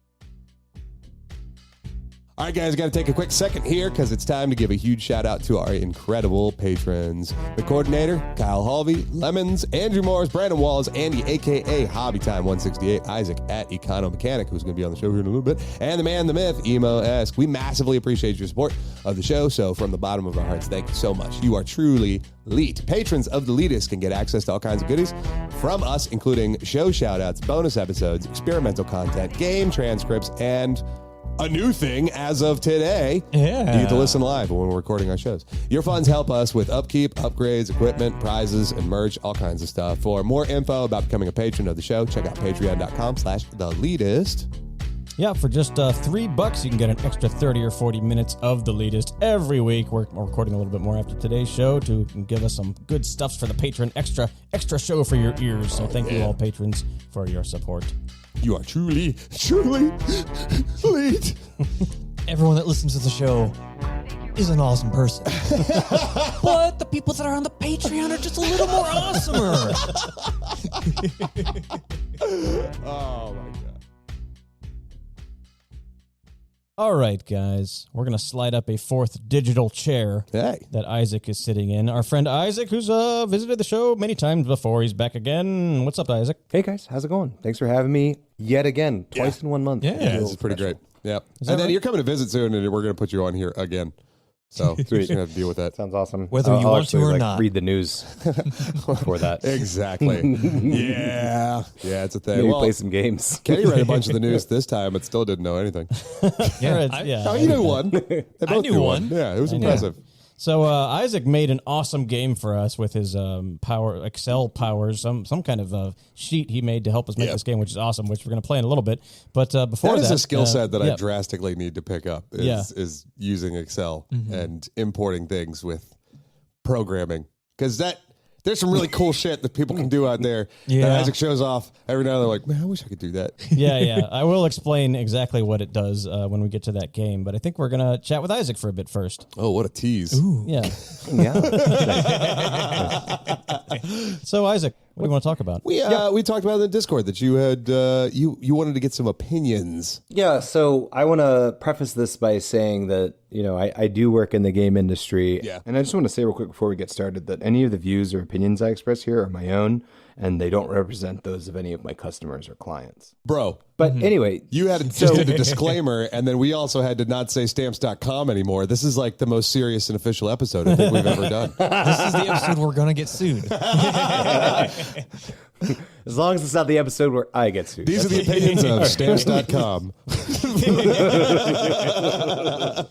All right, guys, got to take a quick second here because it's time to give a huge shout out to our incredible patrons. The coordinator, Kyle Halvey, Lemons, Andrew Morris, Brandon Wallace, Andy, a.k.a. Hobbytime168, Isaac at Econo Mechanic, who's going to be on the show here in a little bit, and the man, the myth, Emo-esque. We massively appreciate your support of the show, so from the bottom of our hearts, thank you so much. You are truly Leet. Patrons of the Leetist can get access to all kinds of goodies from us, including show shout-outs, bonus episodes, experimental content, game transcripts, and a new thing as of today. Yeah. You get to listen live when we're recording our shows. Your funds help us with upkeep, upgrades, equipment, prizes, and merch, all kinds of stuff. For more info about becoming a patron of the show, check out patreon.com/theleetist. Yeah, for just $3, you can get an extra 30 or 40 minutes of the Leetist every week. We're recording a little bit more after today's show to give us some good stuff for the patron. Extra show for your ears. So thank you all patrons for your support. You are truly Leet. Everyone that listens to the show is an awesome person. But the people that are on the Patreon are just a little more awesomer. Oh, my God. All right, guys. We're going to slide up a 4th digital chair Hey. that Isaac is sitting in. Our friend Isaac, who's visited the show many times before. He's back again. What's up, Isaac? Hey guys, how's it going? Thanks for having me yet again, twice in 1 month. Yeah. Yeah, this is pretty great. Yeah. And then you're coming to visit soon, and we're going to put you on here again. So you're going to have to deal with that. Sounds awesome. Whether you I'll want to actually, or not. read the news before that. Exactly. Yeah, it's a thing. Maybe Well, play some games. Kenny read a bunch of the news this time, but still didn't know anything. Yeah. Oh, you knew one. They both knew one. Yeah, it was impressive. So Isaac made an awesome game for us with his Excel powers, some kind of sheet he made to help us make Yep. this game, which is awesome, which we're going to play in a little bit. But before That that, is a skill set that I yeah. drastically need to pick up. Is using Excel and importing things with programming, because there's some really cool shit that people can do out there that Yeah. Isaac shows off every now and then. Like, man, I wish I could do that. Yeah. I will explain exactly what it does when we get to that game. But I think we're going to chat with Isaac for a bit first. Oh, what a tease. Yeah. Yeah. So, Isaac, What do you want to talk about? We talked about in the Discord that you had you wanted to get some opinions. Yeah, so I want to preface this by saying that, I do work in the game industry. Yeah. And I just want to say real quick before we get started that any of the views or opinions I express here are my own, and they don't represent those of any of my customers or clients. Bro. But anyway. You had just did a disclaimer, and then we also had to not say stamps.com anymore. This is like the most serious and official episode I think we've ever done. This is the episode we're going to get sued. As long as it's not the episode where I get sued. These are the opinions of stamps.com.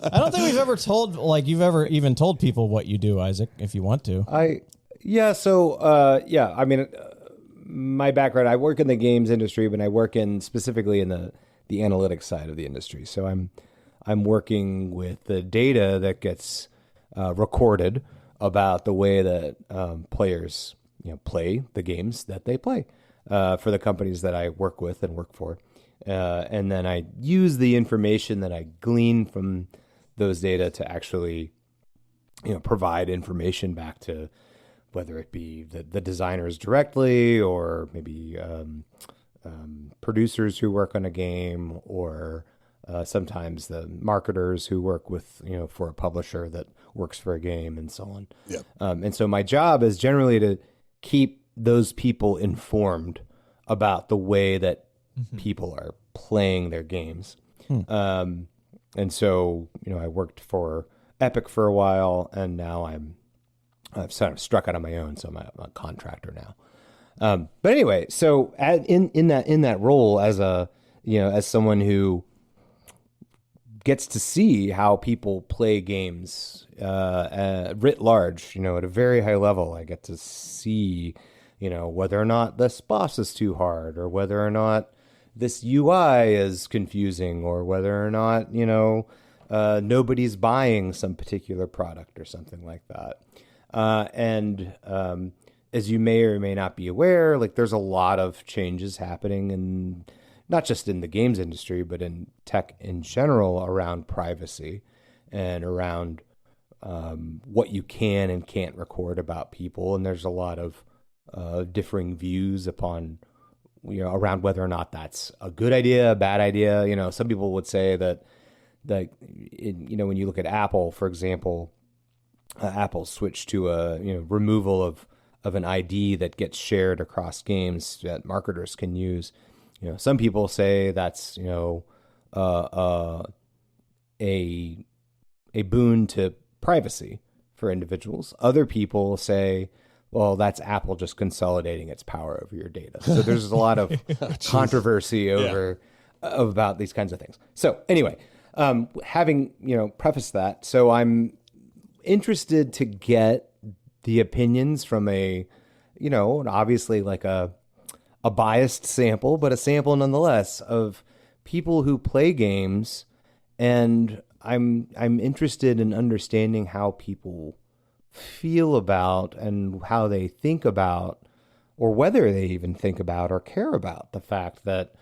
I don't think we've ever told, you've ever even told people what you do, Isaac, if you want to. My background, I work in the games industry, but I work specifically in the analytics side of the industry. So I'm working with the data that gets recorded about the way that players play the games that they play for the companies that I work with and work for. And then I use the information that I glean from those data to actually provide information back to whether it be the designers directly or maybe producers who work on a game or sometimes the marketers who work with, for a publisher that works for a game and so on. Yeah. And so my job is generally to keep those people informed about the way that people are playing their games. And so, I worked for Epic for a while, and now I've sort of struck out on my own, so I'm a contractor now. But anyway, so in that role as as someone who gets to see how people play games writ large, at a very high level, I get to see, whether or not this boss is too hard, or whether or not this UI is confusing, or whether or not nobody's buying some particular product or something like that. And as you may or may not be aware, there's a lot of changes happening, and not just in the games industry, but in tech in general, around privacy and around what you can and can't record about people. And there's a lot of differing views upon around whether or not that's a good idea, a bad idea. Some people would say that when you look at Apple, for example. Apple switched to a removal of an ID that gets shared across games that marketers can use. Some people say that's a boon to privacy for individuals. Other people say, well, that's Apple just consolidating its power over your data. So there's a lot of controversy about these kinds of things. So anyway, having prefaced that, so I'm interested to get the opinions from obviously a biased sample, but a sample nonetheless of people who play games, and I'm interested in understanding how people feel about and how they think about, or whether they even think about or care about the fact that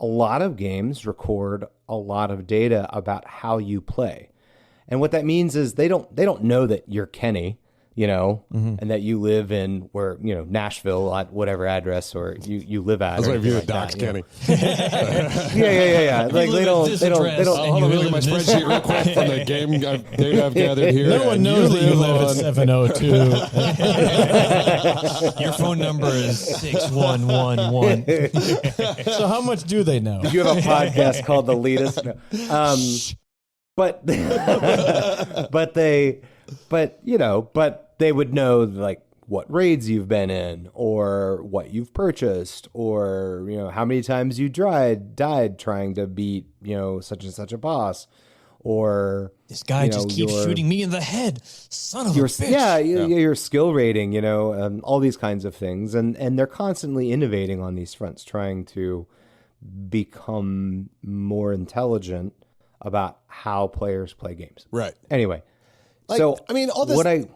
a lot of games record a lot of data about how you play. And what that means is they don't know that you're Kenny, and that you live in Nashville at whatever address or you live at. I was waiting for you to dox Kenny. Yeah. They don't. Hold on, look at my spreadsheet real quick from the game data I've gathered here. No one knows that you live at 702. Your phone number is 6111. So how much do they know? You have a podcast called The Leetist. No. But they would know what raids you've been in, or what you've purchased, or how many times you died trying to beat such and such a boss, or this guy just keeps shooting me in the head. Son of a bitch. Your skill rating, all these kinds of things, and they're constantly innovating on these fronts, trying to become more intelligent about how players play games. Right. Anyway, all this.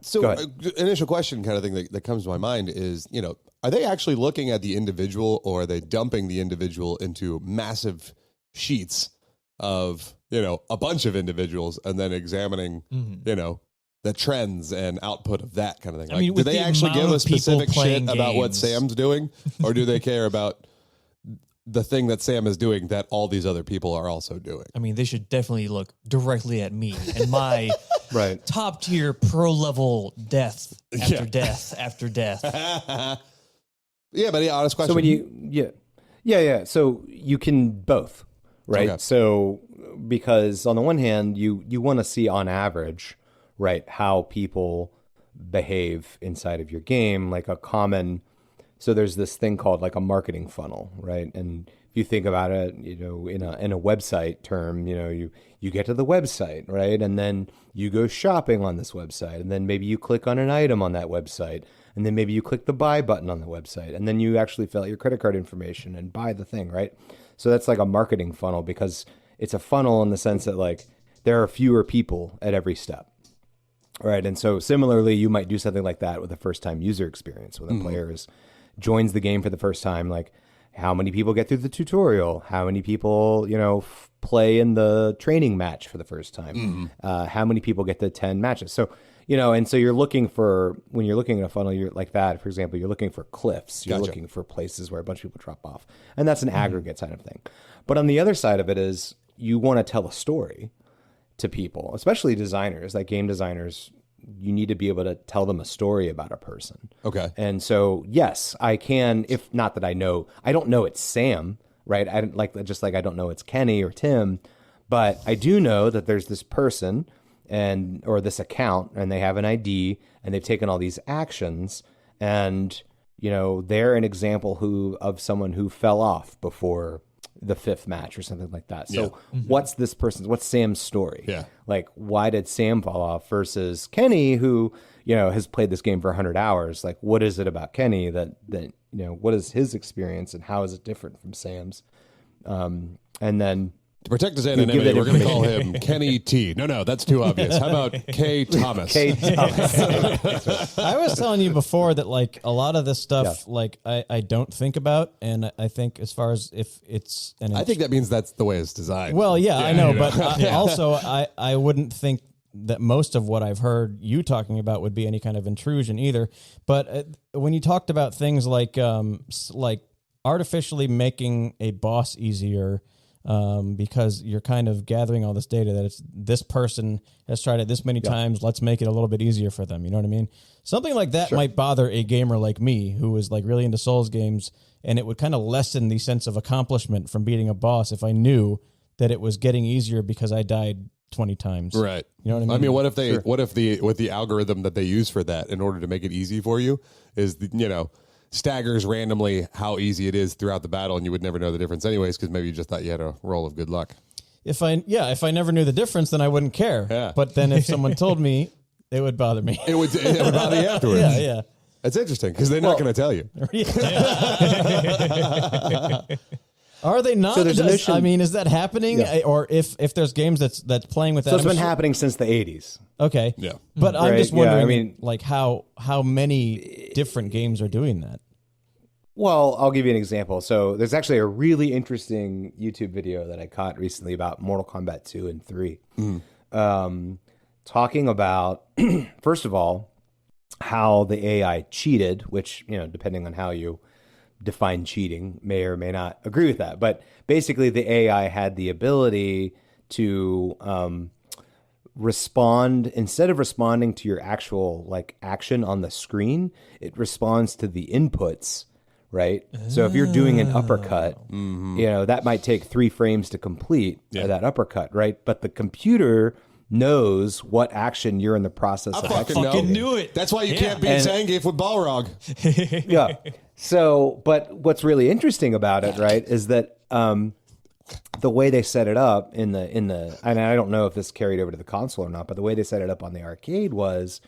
So go ahead. Initial question kind of thing that comes to my mind is, are they actually looking at the individual, or are they dumping the individual into massive sheets of, a bunch of individuals and then examining, the trends and output of that kind of thing. I Like, mean, do with they the actually amount give of a specific people shit playing about what games. Sam's doing, or do they care about the thing that Sam is doing that all these other people are also doing? I mean, they should definitely look directly at me and my Right. top tier pro level death after death after death. Yeah, but honest question. So when you, so you can both, right? Okay. So because on the one hand, you want to see on average, right, how people behave inside of your game, like a common. So there's this thing called like a marketing funnel, right? And if you think about it, in a website term, you get to the website, right? And then you go shopping on this website, and then maybe you click on an item on that website, and then maybe you click the buy button on the website, and then you actually fill out your credit card information and buy the thing, right? So that's like a marketing funnel, because it's a funnel in the sense that like there are fewer people at every step. Right. And so similarly, you might do something like that with a first time user experience when a player joins the game for the first time. Like, how many people get through the tutorial? How many people, play in the training match for the first time? How many people get to 10 matches? So, and so you're looking for, when you're looking at a funnel, you're like that, for example, you're looking for cliffs. You're looking for places where a bunch of people drop off. And that's an aggregate kind of thing. But on the other side of it is you want to tell a story to people, especially designers, like game designers. You need to be able to tell them a story about a person. Okay. And so, yes, I can, if not that I don't know it's Sam, right? I don't I don't know it's Kenny or Tim, but I do know that there's this person or this account, and they have an ID, and they've taken all these actions, and, they're an example of someone who fell off before the fifth match or something like that. So what's Sam's story? Yeah. Like, why did Sam fall off versus Kenny, who, has played this game for 100 hours? Like, what is it about Kenny that what is his experience, and how is it different from Sam's? And then to protect his anonymity, we're going to call him Kenny T. No, that's too obvious. How about K. Thomas? K. Thomas. I was telling you before that, like, a lot of this stuff, like, I don't think about, and I think as far as if it's I think that means that's the way it's designed. Well, I know, but also I wouldn't think that most of what I've heard you talking about would be any kind of intrusion either. But when you talked about things like artificially making a boss easier, because you're kind of gathering all this data that it's this person has tried it this many times. Let's make it a little bit easier for them. You know what I mean? Something like that might bother a gamer like me, who is like really into Souls games, and it would kind of lessen the sense of accomplishment from beating a boss if I knew that it was getting easier because I died 20 times. Right. You know what I mean? I mean, what if the algorithm that they use for that, in order to make it easy for you, is staggers randomly how easy it is throughout the battle, and you would never know the difference anyways, because maybe you just thought you had a roll of good luck. If I never knew the difference, then I wouldn't care. Yeah. But then if someone told me, it would bother me. It would bother you afterwards. Yeah. That's interesting, because they're not going to tell you. Are they not? So there's a mission. I mean, is that happening? Or if there's games that's playing with that? So it's been happening since the 80s. Okay. Yeah. But I'm just wondering, I mean, like, how many different games are doing that? Well, I'll give you an example. So there's actually a really interesting YouTube video that I caught recently about Mortal Kombat 2 and 3. Talking about, first of all, how the AI cheated, which, depending on how you define cheating, may or may not agree with that. But basically, the AI had the ability to respond, instead of responding to your actual action on the screen, it responds to the inputs. Right. So if you're doing an uppercut, that might take 3 frames to complete that uppercut. Right. But the computer knows what action you're in the process of executing. I fucking knew it. That's why you can't beat Zangief with Balrog. Yeah. So, but what's really interesting about it, right, is that the way they set it up in the, and I don't know if this carried over to the console or not, but the way they set it up on the arcade was,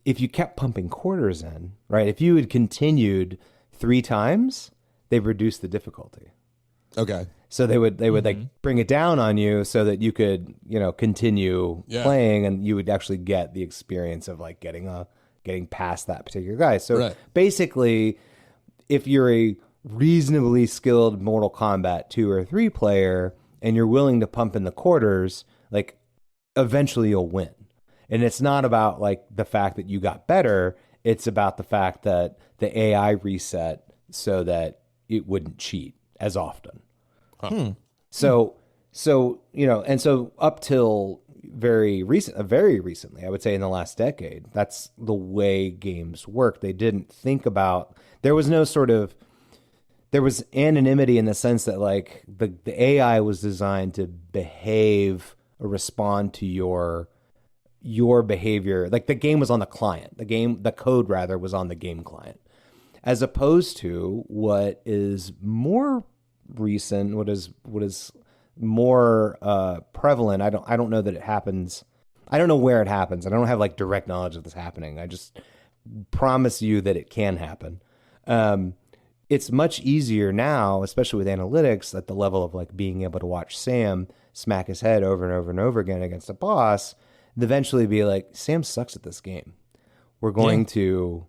if you kept pumping quarters in, right, if you had continued 3 times, they've reduced the difficulty. Okay. So they would bring it down on you so that you could, continue playing, and you would actually get the experience of getting past that particular guy. So basically, if you're a reasonably skilled Mortal Kombat 2 or 3 player and you're willing to pump in the quarters, eventually you'll win. And it's not about like the fact that you got better. It's about the fact that the AI reset so that it wouldn't cheat as often. So, and so up till very recently, I would say in the last decade, that's the way games work. They didn't think about, there was anonymity in the sense that like the AI was designed to behave or respond to your behavior. Like the game was on the client, the code rather was on the game client, as opposed to what is more recent, what is more prevalent. I don't know that it happens. I don't know where it happens. I don't have like direct knowledge of this happening. I just promise you that it can happen. It's much easier now, especially with analytics, at the level of like being able to watch Sam smack his head over and over and over again against a boss, and eventually be like, Sam sucks at this game. We're going to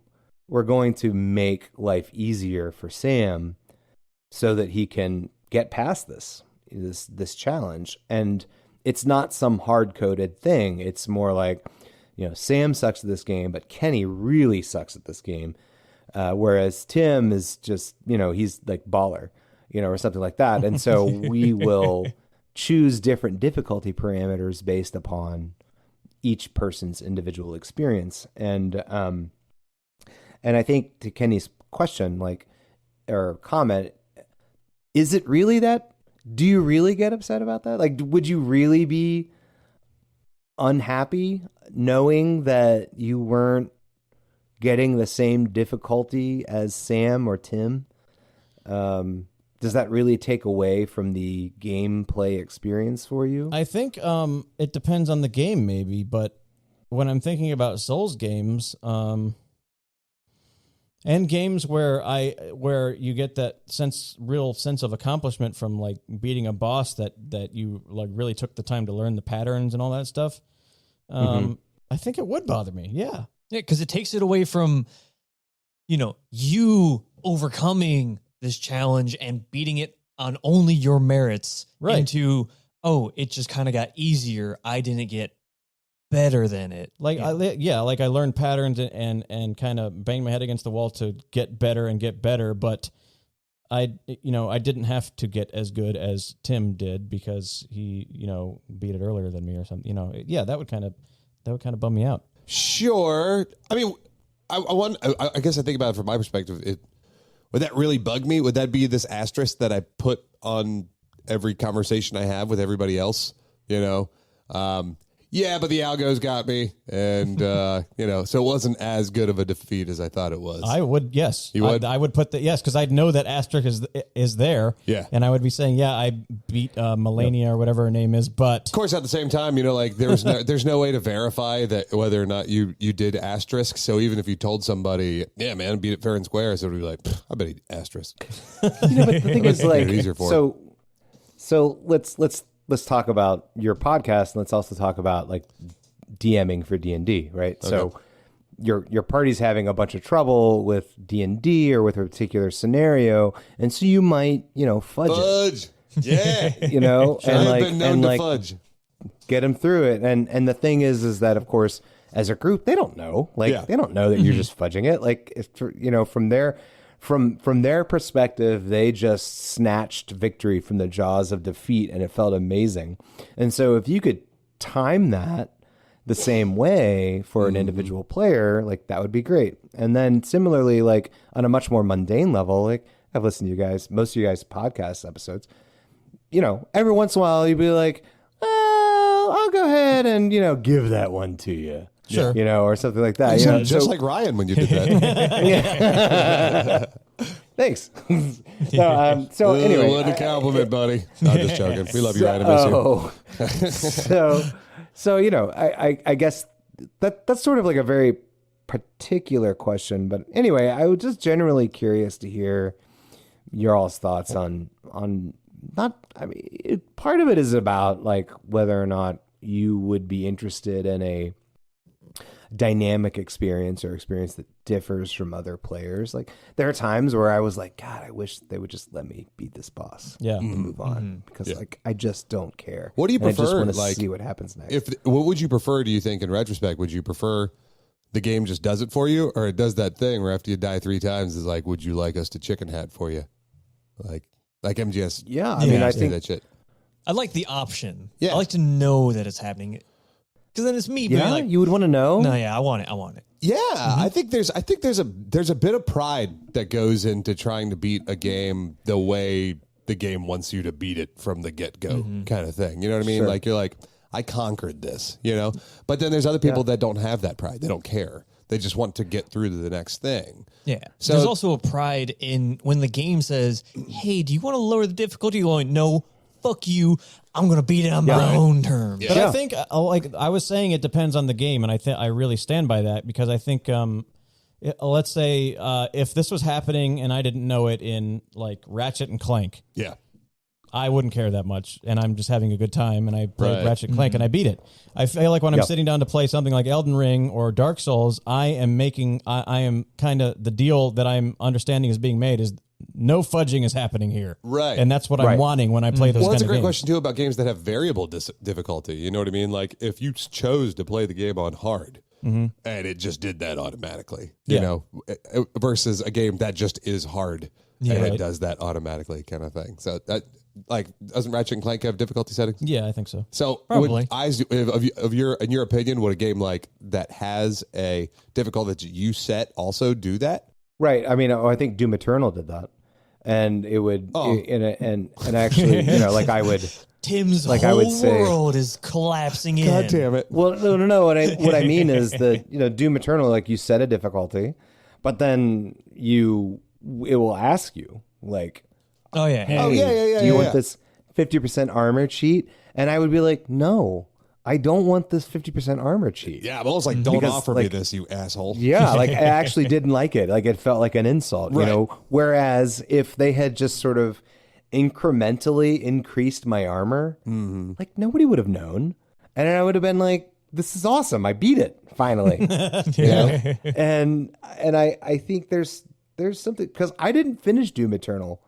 make life easier for Sam so that he can get past this challenge. And it's not some hard-coded thing. It's more like, Sam sucks at this game, but Kenny really sucks at this game. Whereas Tim is just, he's like baller, or something like that. And so we will choose different difficulty parameters based upon each person's individual experience. And I think to Kenny's question, or comment, is it really that? Do you really get upset about that? Like, would you really be unhappy knowing that you weren't getting the same difficulty as Sam or Tim? Does that really take away from the gameplay experience for you? I think it depends on the game, maybe. But when I'm thinking about Souls games, and games where you get that real sense of accomplishment from like beating a boss that you like really took the time to learn the patterns and all that stuff, I think it would bother me. Yeah, because it takes it away from, you overcoming this challenge and beating it on only your merits, right? Into, it just kind of got easier. I didn't get better than it. Like, I learned patterns and kind of banged my head against the wall to get better and get better. But I didn't have to get as good as Tim did because he, beat it earlier than me or something. That would kind of bum me out. Sure. I mean, I guess I think about it from my perspective. Would that really bug me? Would that be this asterisk that I put on every conversation I have with everybody else? Yeah, but the algos got me, and so it wasn't as good of a defeat as I thought it was. I would, yes. You would? I would put yes, because I'd know that asterisk is there. Yeah. And I would be saying, I beat Melania or whatever her name is, but of course, at the same time, there's no way to verify that whether or not you did asterisk. So even if you told somebody, yeah, man, beat it fair and square, so it would be like, I bet he asterisk. But the thing is, like, easier for so let's talk about your podcast, and let's also talk about like DMing for D&D, right? Okay. So your party's having a bunch of trouble with D&D or with a particular scenario, and so you might, fudge it. Yeah. and been known to fudge. Get them through it. And the thing is that of course, as a group, they don't know. They don't know that you're just fudging it. Like, from their perspective, they just snatched victory from the jaws of defeat, and it felt amazing. And so if you could time that the same way for an individual player, like, that would be great. And then similarly, like on a much more mundane level, like I've listened to most of you guys' podcast episodes, every once in a while you'd be like, I'll go ahead and, give that one to you. Sure. Or something like that. Just like Ryan when you did that. Thans. So anyway. What a compliment, buddy. I'm just joking. We love you, Ryan. I miss you. So I guess that's sort of like a very particular question. But anyway, I was just generally curious to hear your all's thoughts on part of it is about like whether or not you would be interested in a dynamic experience or experience that differs from other players. Like there are times where I was like, God, I wish they would just let me beat this boss. Yeah. And move on because like I just don't care. What do you And prefer? I just want Like, to see what happens next. What would you prefer? Do you think, in retrospect, would you prefer the game just does it for you, or it does that thing where after you die 3 times is like, would you like us to chicken hat for you, like MGS? Yeah, I mean, I think that shit. I like the option. Yeah. I like to know that it's happening. Because then it's me being yeah, like, you would want to know. no, yeah, I want it. Yeah, I think there's a bit of pride that goes into trying to beat a game the way the game wants you to beat it from the get-go, kind of thing. You know what I mean? Sure. Like you're like, I conquered this, you know? But then there's other people that don't have that pride. They don't care. They just want to get through to the next thing. Yeah. So There's also a pride in when the game says, hey, do you want to lower the difficulty? You're going, no, fuck you. I'm going to beat it on my own terms. But I think, like I was saying, it depends on the game, and I really stand by that because I think, let's say if this was happening and I didn't know it in like Ratchet and Clank, Yeah. I wouldn't care that much, and I'm just having a good time, and I played Ratchet and Clank, and I beat it. I feel like when I'm sitting down to play something like Elden Ring or Dark Souls, I am kind of, the deal that I'm understanding is being made is no fudging is happening here. Right. And that's what I'm wanting when I play those Well, that's kind a of great games. question, too, about games that have variable difficulty. You know what I mean? Like, if you chose to play the game on hard, and it just did that automatically, you know, versus a game that just is hard, and it does that automatically kind of thing. So, that, like, doesn't Ratchet and Clank have difficulty settings? Yeah, I think so. So, Probably. in your opinion, would a game like that has a difficulty that you set also do that? Right. I mean, I think Doom Eternal did that, and it would, and actually, you know, like I would. Tim's Like I whole would say- world is collapsing in. God damn it! Well, no. What I mean is that, you know, Doom Eternal, like you set a difficulty, but then it will ask you like, Oh, yeah. hey, Oh, yeah. do you want this 50% armor cheat? And I would be like, no, I don't want this 50% armor cheat. Yeah, I'm almost like, don't Because, offer me like- this, you asshole. Yeah, like I actually didn't like it. Like it felt like an insult, you know. Whereas if they had just sort of incrementally increased my armor, like nobody would have known, and I would have been like, "This is awesome! I beat it finally." You know? And I think there's something, because I didn't finish Doom Eternal.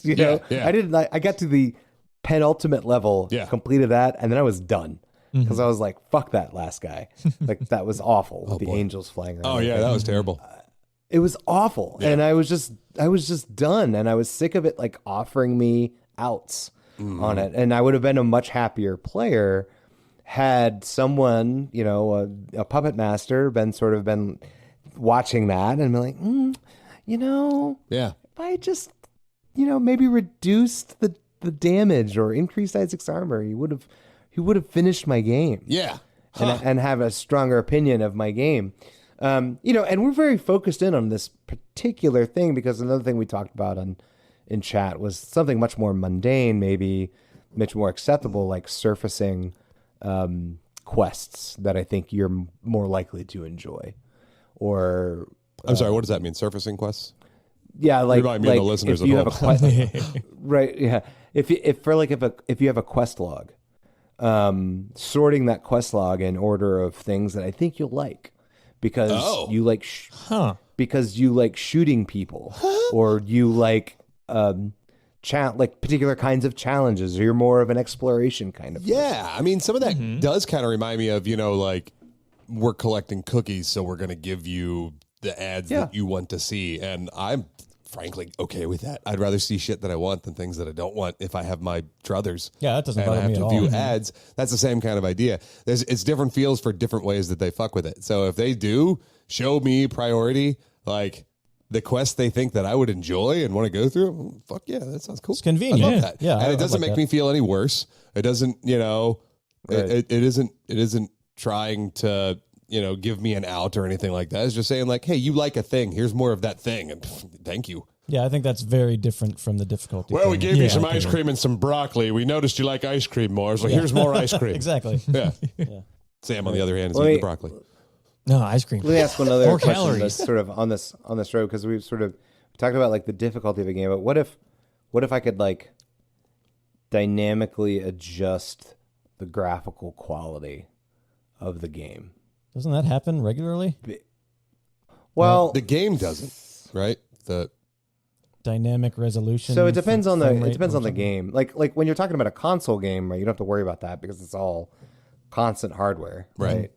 You know, yeah. I didn't. I got to the penultimate level, completed that, and then I was done. Because I was like, fuck that last guy. Like, that was awful with the angels flying around. Oh yeah, that was terrible. It was awful. And I was just done. And I was sick of it, like, offering me outs on it. And I would have been a much happier player had someone, you know, a puppet master been watching that and been like, you know, if I just, you know, maybe reduced the damage or increased Isaac's armor, he would have finished my game. Yeah. And have a stronger opinion of my game. You know, and we're very focused in on this particular thing because another thing we talked about in chat was something much more mundane, maybe much more acceptable, like surfacing quests that I think you're more likely to enjoy. Or I'm sorry, what does that mean? Surfacing quests? yeah, like, Remind me of the listeners if you at have a quest, right? Yeah, if you have a quest log, sorting that quest log in order of things that I think you'll like, because you like because you like shooting people, or you like like particular kinds of challenges, or you're more of an exploration kind of person. Yeah, I mean, some of that does kind of remind me of, you know, like, we're collecting cookies, so we're going to give you the ads that you want to see, and I'm frankly okay with that. I'd rather see shit that I want than things that I don't want if I have my druthers. Yeah, that doesn't and I bother have me to at view all. ads. That's the same kind of idea. It's different feels for different ways that they fuck with it. So if they do show me priority, like the quest they think that I would enjoy and want to go through, fuck yeah, that sounds cool. It's convenient. I love that. Yeah, and I it doesn't like make that. me feel any worse. It doesn't, you know, it isn't trying to, you know, give me an out or anything like that. It's just saying like, hey, you like a thing. Here's more of that thing. And thank you. Yeah, I think that's very different from the difficulty. Well, we thing. gave you some ice cream and some broccoli. We noticed you like ice cream more, so here's more ice cream. Exactly. Yeah. Sam, on the other hand, is Well, eating the broccoli. No, ice cream. Let me ask one other More question calories. that's sort of on this road, because we've sort of talked about like the difficulty of a game, but what if I could like dynamically adjust the graphical quality of the game? Doesn't that happen regularly? Well, The game doesn't, right? The Dynamic resolution. so it depends on the frame rate it depends or on the something? game. Like when you're talking about a console game, right? You don't have to worry about that because it's all constant hardware, right?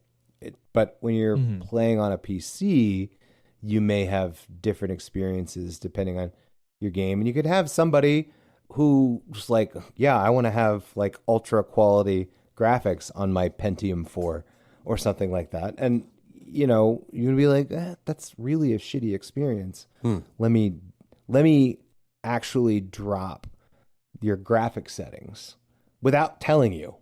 But when you're playing on a PC, you may have different experiences depending on your game, and you could have somebody who just like, yeah, I want to have like ultra quality graphics on my Pentium 4 or something like that, and you know, you'd be like, that's really a shitty experience. Let me actually drop your graphic settings without telling you,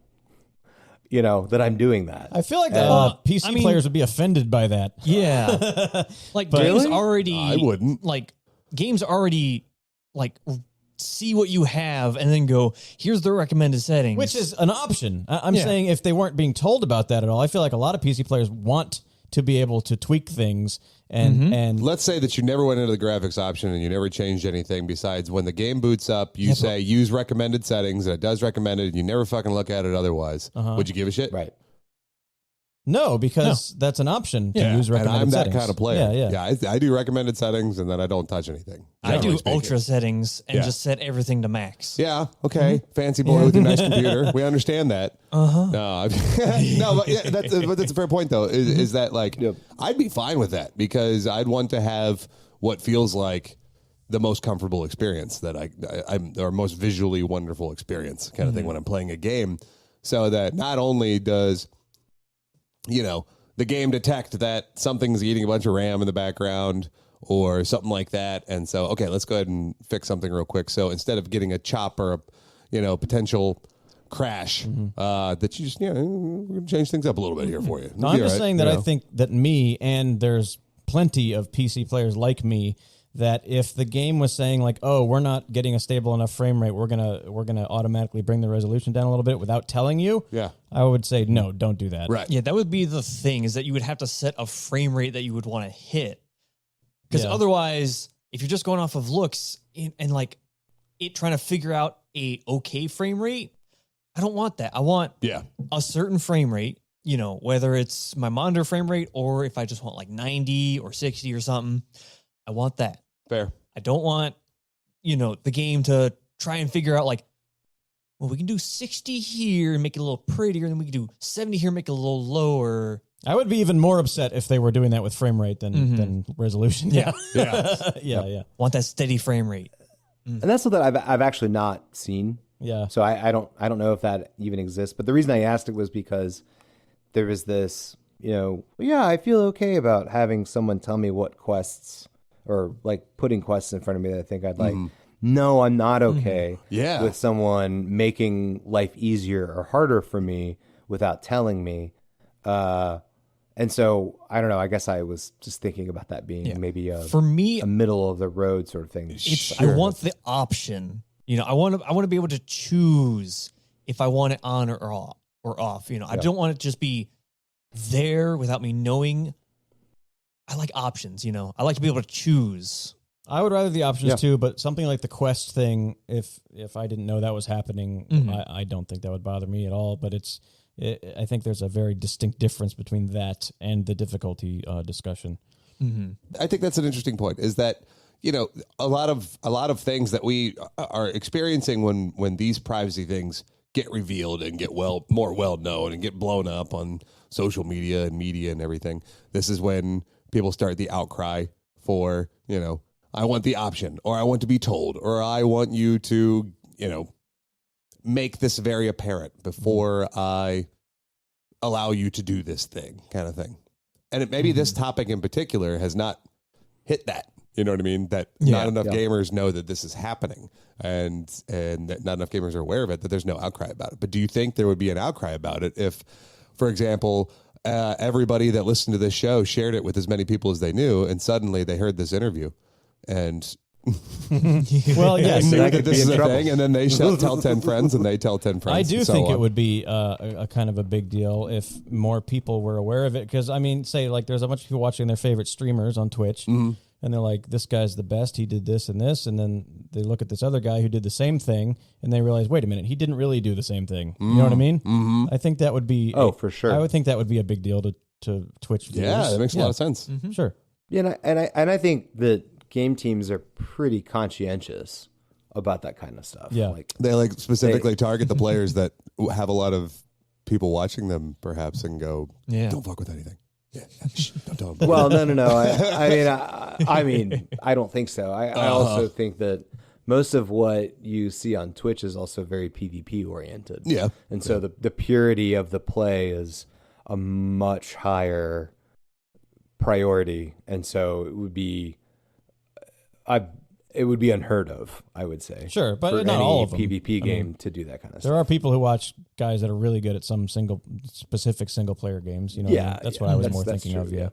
you know, that I'm doing that. I feel like PC players would be offended by that. Yeah. Like games already I wouldn't. like games already like see what you have and then go, here's the recommended settings. Which is an option. I'm saying if they weren't being told about that at all, I feel like a lot of PC players want to be able to tweak things and Let's say that you never went into the graphics option and you never changed anything besides when the game boots up, you say use recommended settings and it does recommend it and you never fucking look at it otherwise. Would you give a shit? Right. no, because that's an option to use And recommended I'm that settings. kind of player. Yeah. I do recommended settings and then I don't touch anything. I do generally speaking. ultra settings and Yeah. just set everything to max. Yeah. Okay. Fancy boy with your nice computer. We understand that. No, no, but yeah, that's a fair point though. Is that like I'd be fine with that because I'd want to have what feels like the most comfortable experience that I'm or most visually wonderful experience kind of thing when I'm playing a game, so that not only does the game detect that something's eating a bunch of RAM in the background or something like that. And so, okay, let's go ahead and fix something real quick. So instead of getting a chop or a, potential crash, that you just, we're going to change things up a little bit here for you. No, I'm just saying that I think that me and there's plenty of PC players like me that if the game was saying like, oh, we're not getting a stable enough frame rate, we're gonna automatically bring the resolution down a little bit without telling you. Yeah. I would say no, don't do that. Right. Yeah, that would be the thing is that you would have to set a frame rate that you would want to hit. Because otherwise, if you're just going off of looks and like it trying to figure out a okay frame rate, I don't want that. I want a certain frame rate, whether it's my monitor frame rate or if I just want like 90 or 60 or something, I want that. Fair. I don't want, the game to try and figure out like, well, we can do 60 here and make it a little prettier, and then we can do 70 here and make it a little lower. I would be even more upset if they were doing that with frame rate than resolution. Yeah. Yeah. Want that steady frame rate. And that's something I've actually not seen. Yeah. So I don't know if that even exists. But the reason I asked it was because there was this, I feel okay about having someone tell me what quests or like putting quests in front of me that I think I'd like. No, I'm not okay with someone making life easier or harder for me without telling me. And so I don't know. I guess I was just thinking about that being maybe for me, a middle of the road sort of thing. I want the option. I want to be able to choose if I want it on or off. I don't want it to just be there without me knowing. I like options. I like to be able to choose. I would rather the options too, but something like the quest thing, if I didn't know that was happening, I don't think that would bother me at all. But I think there's a very distinct difference between that and the difficulty discussion. I think that's an interesting point. Is that a lot of things that we are experiencing when these privacy things get revealed and get more well known and get blown up on social media and everything. This is when people start the outcry for I want the option, or I want to be told, or I want you to make this very apparent before I allow you to do this thing, kind of thing. And maybe this topic in particular has not hit that. You know what I mean? That not enough gamers know that this is happening, and that not enough gamers are aware of it, that there's no outcry about it. But do you think there would be an outcry about it if, for example, everybody that listened to this show shared it with as many people as they knew, and suddenly they heard this interview and Well, yes, knew that this is a thing, and then they tell 10 friends, and they tell 10 friends. I do and so think on. it would be a kind of a big deal if more people were aware of it. Because, I mean, say, like, there's a bunch of people watching their favorite streamers on Twitch, and they're like, this guy's the best, he did this and this, and then they look at this other guy who did the same thing, and they realize, wait a minute, he didn't really do the same thing. You know what I mean? I think that would be... Oh, for sure. I would think that would be a big deal to to Twitch viewers. Yeah, that makes a lot of sense. Mm-hmm. Sure. Yeah, and I think that game teams are pretty conscientious about that kind of stuff. Yeah. Like They specifically target the players that have a lot of people watching them, perhaps, and go, don't fuck with anything. Yeah, don't tell them. Well, no. I mean, I don't think so. I also think that most of what you see on Twitch is also very PvP oriented. Yeah. And so the purity of the play is a much higher priority. And so it would be unheard of, I would say. Sure, but for not any all of them. PvP game to do that kind of stuff. There are people who watch guys that are really good at some specific single player games. You know, that's what I was more thinking true, of. Yeah.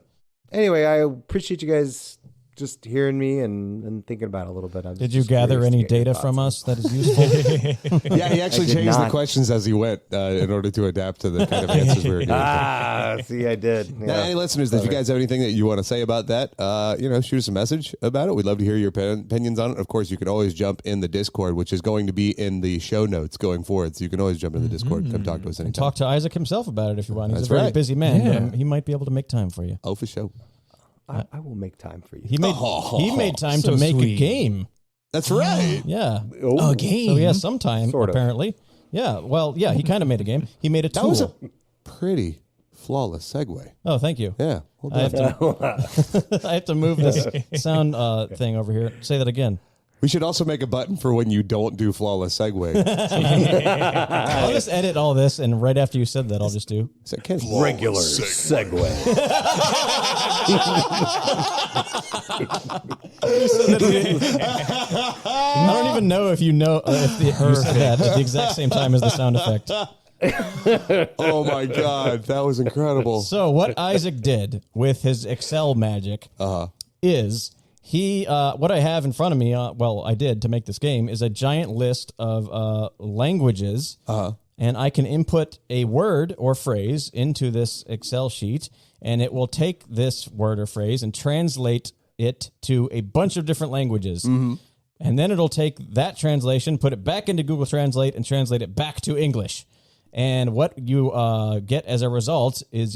Anyway, I appreciate you guys just hearing me and thinking about it a little bit. Did you gather any data from us that is useful? Yeah, he actually changed the questions as he went in order to adapt to the kind of answers we were getting. See, I did. Yeah. Now, any listeners, if you guys have anything that you want to say about that, shoot us a message about it. We'd love to hear your opinions on it. Of course, you can always jump in the Discord, which is going to be in the show notes going forward. So you can always jump in the Discord. Come talk to us anytime. Talk to Isaac himself about it if you want. He's That's a very right. busy man. But he might be able to make time for you. Oh, for sure. I will make time for you. He made time so to make sweet. a game. That's right. Yeah. A game. So he has some time, Sort of. apparently. Yeah. Well, yeah, he kind of made a game. He made a tool. That was a pretty flawless segue. Oh, thank you. Yeah. Well I done. have to, I have to move this sound thing over here. Say that again. We should also make a button for when you don't do flawless segue. I'll just edit all this, and right after you said that, I'll just do. Is that Ken? Regular segue. I don't even know if you know if you said that at the exact same time as the sound effect. Oh my God, that was incredible. So what Isaac did with his Excel magic is he what I have in front of me. I did to make this game is a giant list of languages, and I can input a word or phrase into this Excel sheet, and it will take this word or phrase and translate it to a bunch of different languages. And then it'll take that translation, put it back into Google Translate, and translate it back to English. And what you get as a result is,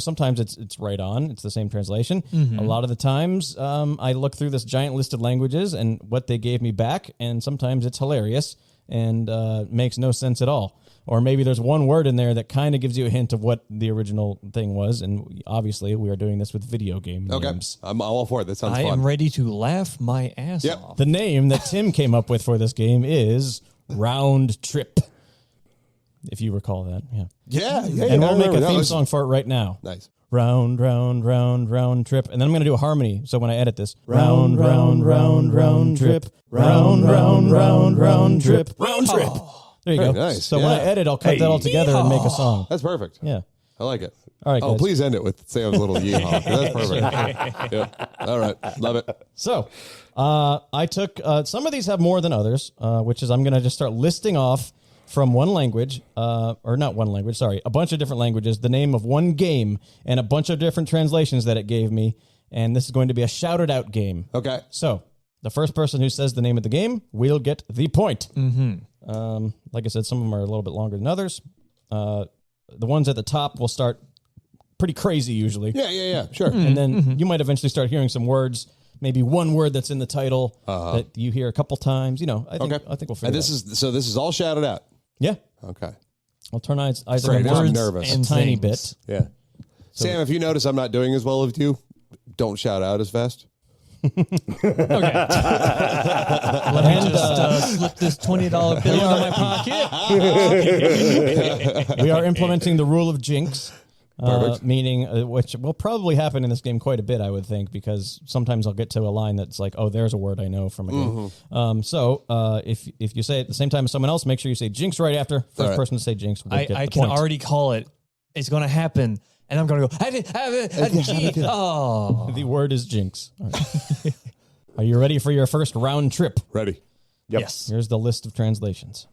sometimes it's right on. It's the same translation. A lot of the times I look through this giant list of languages and what they gave me back, and sometimes it's hilarious and makes no sense at all. Or maybe there's one word in there that kind of gives you a hint of what the original thing was. And obviously, we are doing this with video game names. I'm all for it. That sounds I fun. am ready to laugh my ass off. The name that Tim came up with for this game is Round Trip. If you recall that, yeah. Yeah. And we'll make a theme song for it right now. Nice. Round, round, round, round trip. And then I'm going to do a harmony. So when I edit this, round, round, round, round trip. Round, round, round, round trip. Round trip. There you go. Nice. So when I edit, I'll cut that all together and make a song. That's perfect. Yeah. I like it. All right, Oh, guys. please end it with Sam's little yeehaw. That's perfect. Yep. All right. Love it. So I took, some of these have more than others, which is I'm going to just start listing off from one language, or not one language, sorry, a bunch of different languages, the name of one game and a bunch of different translations that it gave me. And this is going to be a shouted out game. Okay. So the first person who says the name of the game will get the point. Like I said, some of them are a little bit longer than others. The ones at the top will start pretty crazy usually. Yeah. Sure. And then you might eventually start hearing some words, maybe one word that's in the title that you hear a couple times. I think we'll figure And it this out. this is all shouted out. Yeah. Okay. I'll turn Isaac Great. on I'm words nervous. a and tiny things. bit. Yeah. Sam, if you notice I'm not doing as well with you, don't shout out as fast. Let me just slip this $20 bill into my pocket. We are implementing the rule of jinx. Meaning, which will probably happen in this game quite a bit, I would think, because sometimes I'll get to a line that's like, oh, there's a word I know from a game. So if you say it at the same time as someone else, make sure you say jinx right after. First person to say jinx will get I the can point. already call it. It's going to happen. And I'm going to go, oh. The word is jinx. All right. Are you ready for your first round trip? Ready. Yep. Yes. Here's the list of translations.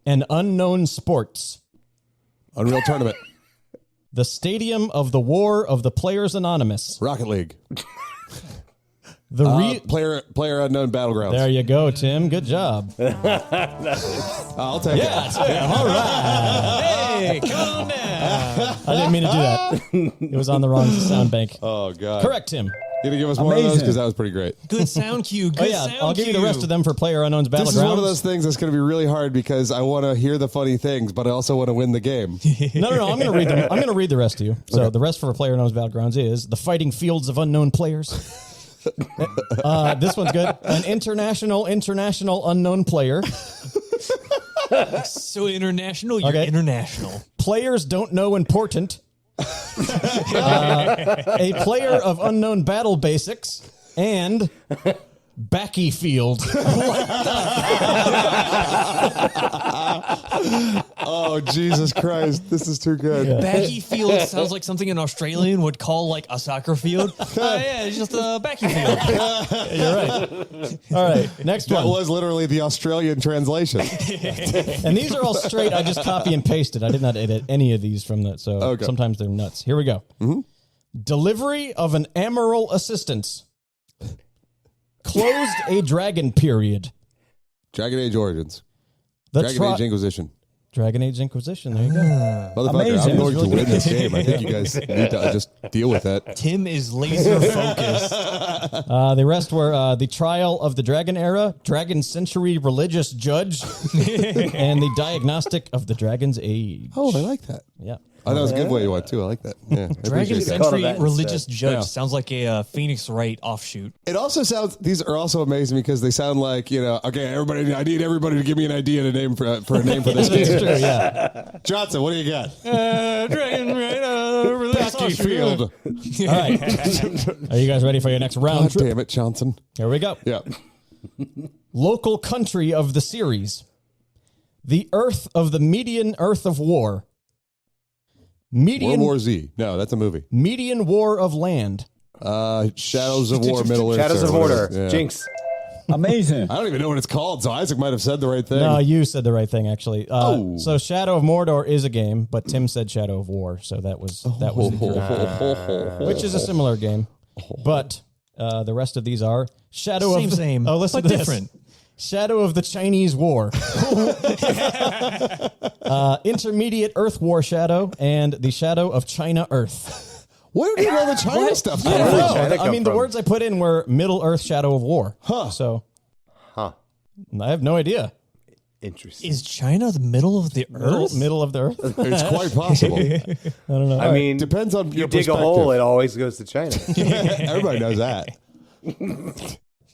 An unknown sports. Unreal Tournament. The Stadium of the War of the Players Anonymous. Rocket League. Player Unknown Battlegrounds. There you go, Tim. Good job. I'll take it. Yeah, all right. Hey, calm down. I didn't mean to do that. It was on the wrong sound bank. Oh, God. Correct, Tim. You gonna give us more of those? Because that was pretty great. Good sound cue. Good sound I'll give you the rest of them for Player Unknown's Battlegrounds. This is one of those things that's going to be really hard because I want to hear the funny things, but I also want to win the game. No. I'm going to read them. I'm going to read the rest to you. So the rest for Player Unknown's Battlegrounds is The Fighting Fields of Unknown Players. This one's good. An international unknown player. So international, you're international. Players don't know important. A player of unknown battle basics and Backy Field. Oh, Jesus Christ. This is too good. Yeah. Backy Field sounds like something an Australian would call like a soccer field. Yeah, it's just a Backy Field. You're right. All right, next That one. was literally the Australian translation. And these are all straight. I just copy and pasted. I did not edit any of these from that. So sometimes they're nuts. Here we go. Mm-hmm. Delivery of an Amaral assistance. Closed a dragon period. Dragon Age Origins. The Dragon Age Inquisition. Dragon Age Inquisition. There you go. Motherfucker, Amazing. I'm going to win this game. I think you guys need to just deal with that. Tim is laser focused. The rest were the Trial of the Dragon Era, Dragon Century Religious Judge, and the Diagnostic of the Dragon's Age. Oh, I like that. Yeah. Oh, that was a good way you went, too. I like that. Yeah, I Dragon appreciate that. Century that Religious instead. Judge Yeah. sounds like a Phoenix Wright offshoot. It also sounds, these are also amazing because they sound like, okay, everybody, I need everybody to give me an idea and a name for a name for this That's game. true, yeah. Johnson, what do you got? Dragon Religious Backy Field. All right. Are you guys ready for your next round God trip? damn it, Johnson. Here we go. Yeah. Local country of the series. The Earth of the Median Earth of War. World Median War Z. No, that's a movie. Median War of Land. Shadows of War, Middle Earth. Shadows of or whatever. Order. Yeah. Jinx. Amazing. I don't even know what it's called, so Isaac might have said the right thing. No, you said the right thing actually. So Shadow of Mordor is a game, but Tim said Shadow of War, so that was incorrect. Which is a similar game. But the rest of these are Shadow of Same. Oh, listen but to this. different. Shadow of the Chinese War. Intermediate Earth War Shadow and the Shadow of China Earth. Where did all the China stuff come I don't from? know. China I come mean, the from? words I put in were Middle Earth Shadow of War. So, I have no idea. Interesting. Is China the middle of the earth? Middle of the Earth. It's quite possible. I don't know. I mean, Depends on you your dig a perspective. hole, it always goes to China. Everybody knows that.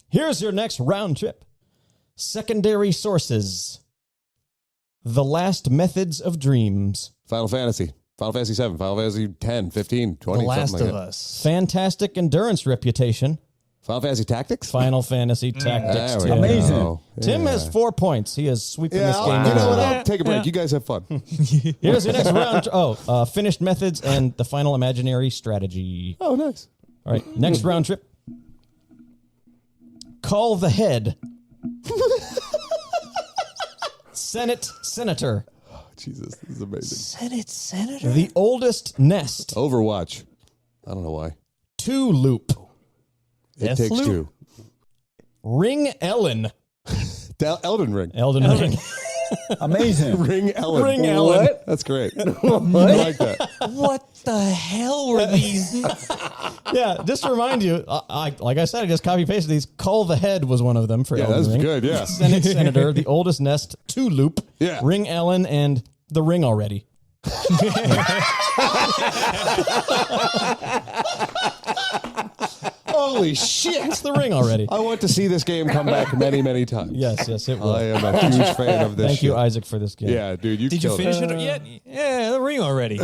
Here's your next round trip. Secondary sources. The Last Methods of Dreams. Final Fantasy 7, Final Fantasy 10, 15, 20, The Last something of like that. Us. Fantastic Endurance Reputation. Final Fantasy Tactics? Final Fantasy Tactics. There we Tim. Amazing. go. Tim has 4 points. He is sweeping Yeah, this game. you know what? down. I'll take a break. You guys have fun. Here's your next round. Finished methods and the final imaginary strategy. Oh, nice. All right, next round trip. Call the head. Senator. Jesus, this is amazing. Senate Senator? The oldest nest. Overwatch. I don't know why. Two loop. It takes Deathloop? two. Ring Ellen. Elden Ring. Elden Ring. Amazing. Ring Ellen. Ring Ellen. What? That's great. I like that. What the hell were these? Yeah, just to remind you, like I said, I just copy pasted these. Call the head was one of them for Yeah, Elden that's Ring. good, yeah. Senator, the oldest nest, two loop, Yeah. Ring Ellen, and the ring already. Holy shit. It's the ring already. I want to see this game come back many, many times. Yes, it will. I am a huge fan of this Thank you, shit. Isaac, for this game. Yeah, dude, you Did you killed finish it. it yet? Yeah, the ring already.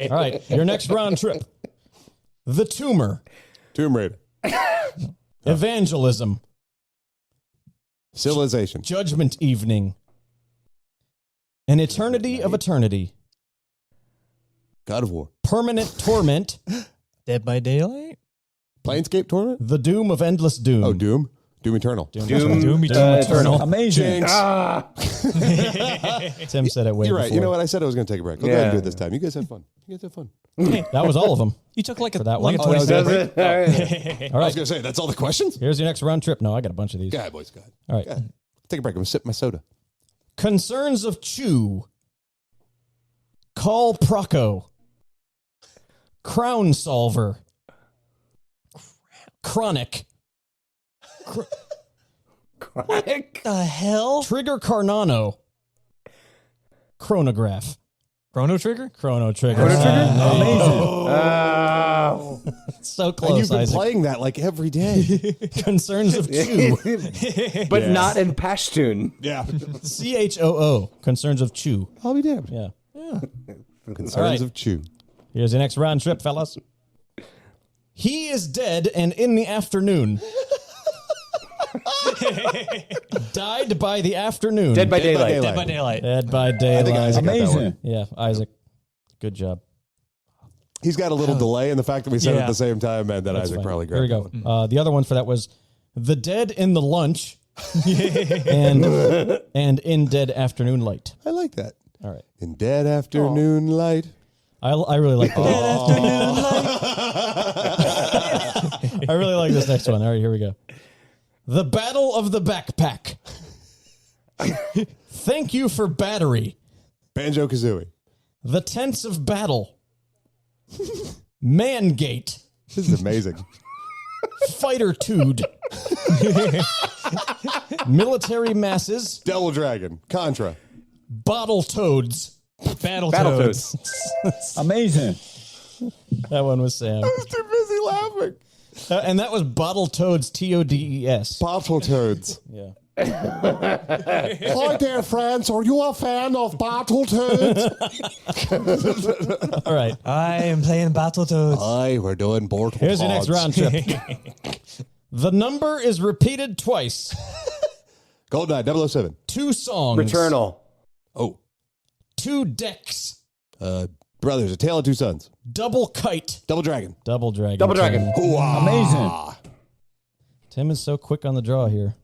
All right, your next round trip. The tumor. Tomb Raider. Evangelism. Civilization. Judgment Evening. An Eternity of Eternity. God of War. Permanent Torment. Dead by Daylight? Planescape Tournament? The Doom of Endless Doom. Oh, Doom. Doom Eternal. Doom Eternal. Amazing. Tim said it way You're right. before. You know what? I said I was going to take a break. I'll go ahead and do it this time. You guys had fun. That was all of them. You took like a that like one? a 20 Does second break. it? All right. I was going to say, that's all the questions? Here's your next round trip. No, I got a bunch of these. Go ahead, boys. Go ahead. All right. Go ahead. Take a break. I'm going to sip my soda. Concerns of Chew. Call Proco. Crown Solver. Chronic. Chronic. The hell? Trigger Carnano. Chronograph. Chrono Trigger? Chrono Trigger. Amazing. So And close, you've been Isaac. playing that like every day. Concerns of Chew. But not in Pashtun. Yeah. CHOO. Concerns of Chew. I'll be damned. Yeah. Concerns All right. of Chew. Here's your next round trip, fellas. He is dead and in the afternoon. Died by the afternoon. Dead by Daylight. Dead by Daylight. Dead by I daylight. think Isaac got that one. Amazing. Yeah, Isaac. Good job. He's got a little delay in the fact that we said it Yeah. at the same time, man, that Isaac Fine. probably Here we grabbed. go. The other one for that was The Dead in the Lunch and In Dead Afternoon Light. I like that. All right. In dead afternoon light. I really like that. I really like this next one. All right, here we go. The Battle of the Backpack. Thank you for battery. Banjo Kazooie. The Tents of Battle. Mangate. This is amazing. Fighter Tude. Military Masses. Devil Dragon. Contra. Bottle Toads. Battletoads. Amazing. That one was Sam. I was too busy laughing. And that was Bottle Toads, Toads. Bottle Toads. Yeah. Hi there, friends. Are you a fan of Bottle Toads? All right. I am playing Battletoads. Hi, we're doing board. Here's your next round trip. The number is repeated twice. GoldenEye 007. 2 songs. Returnal. Oh, 2 decks. Brothers, A Tale of Two Sons. Double Kite. Double Dragon. Double Dragon. Double Dragon. Amazing. Tim is so quick on the draw here.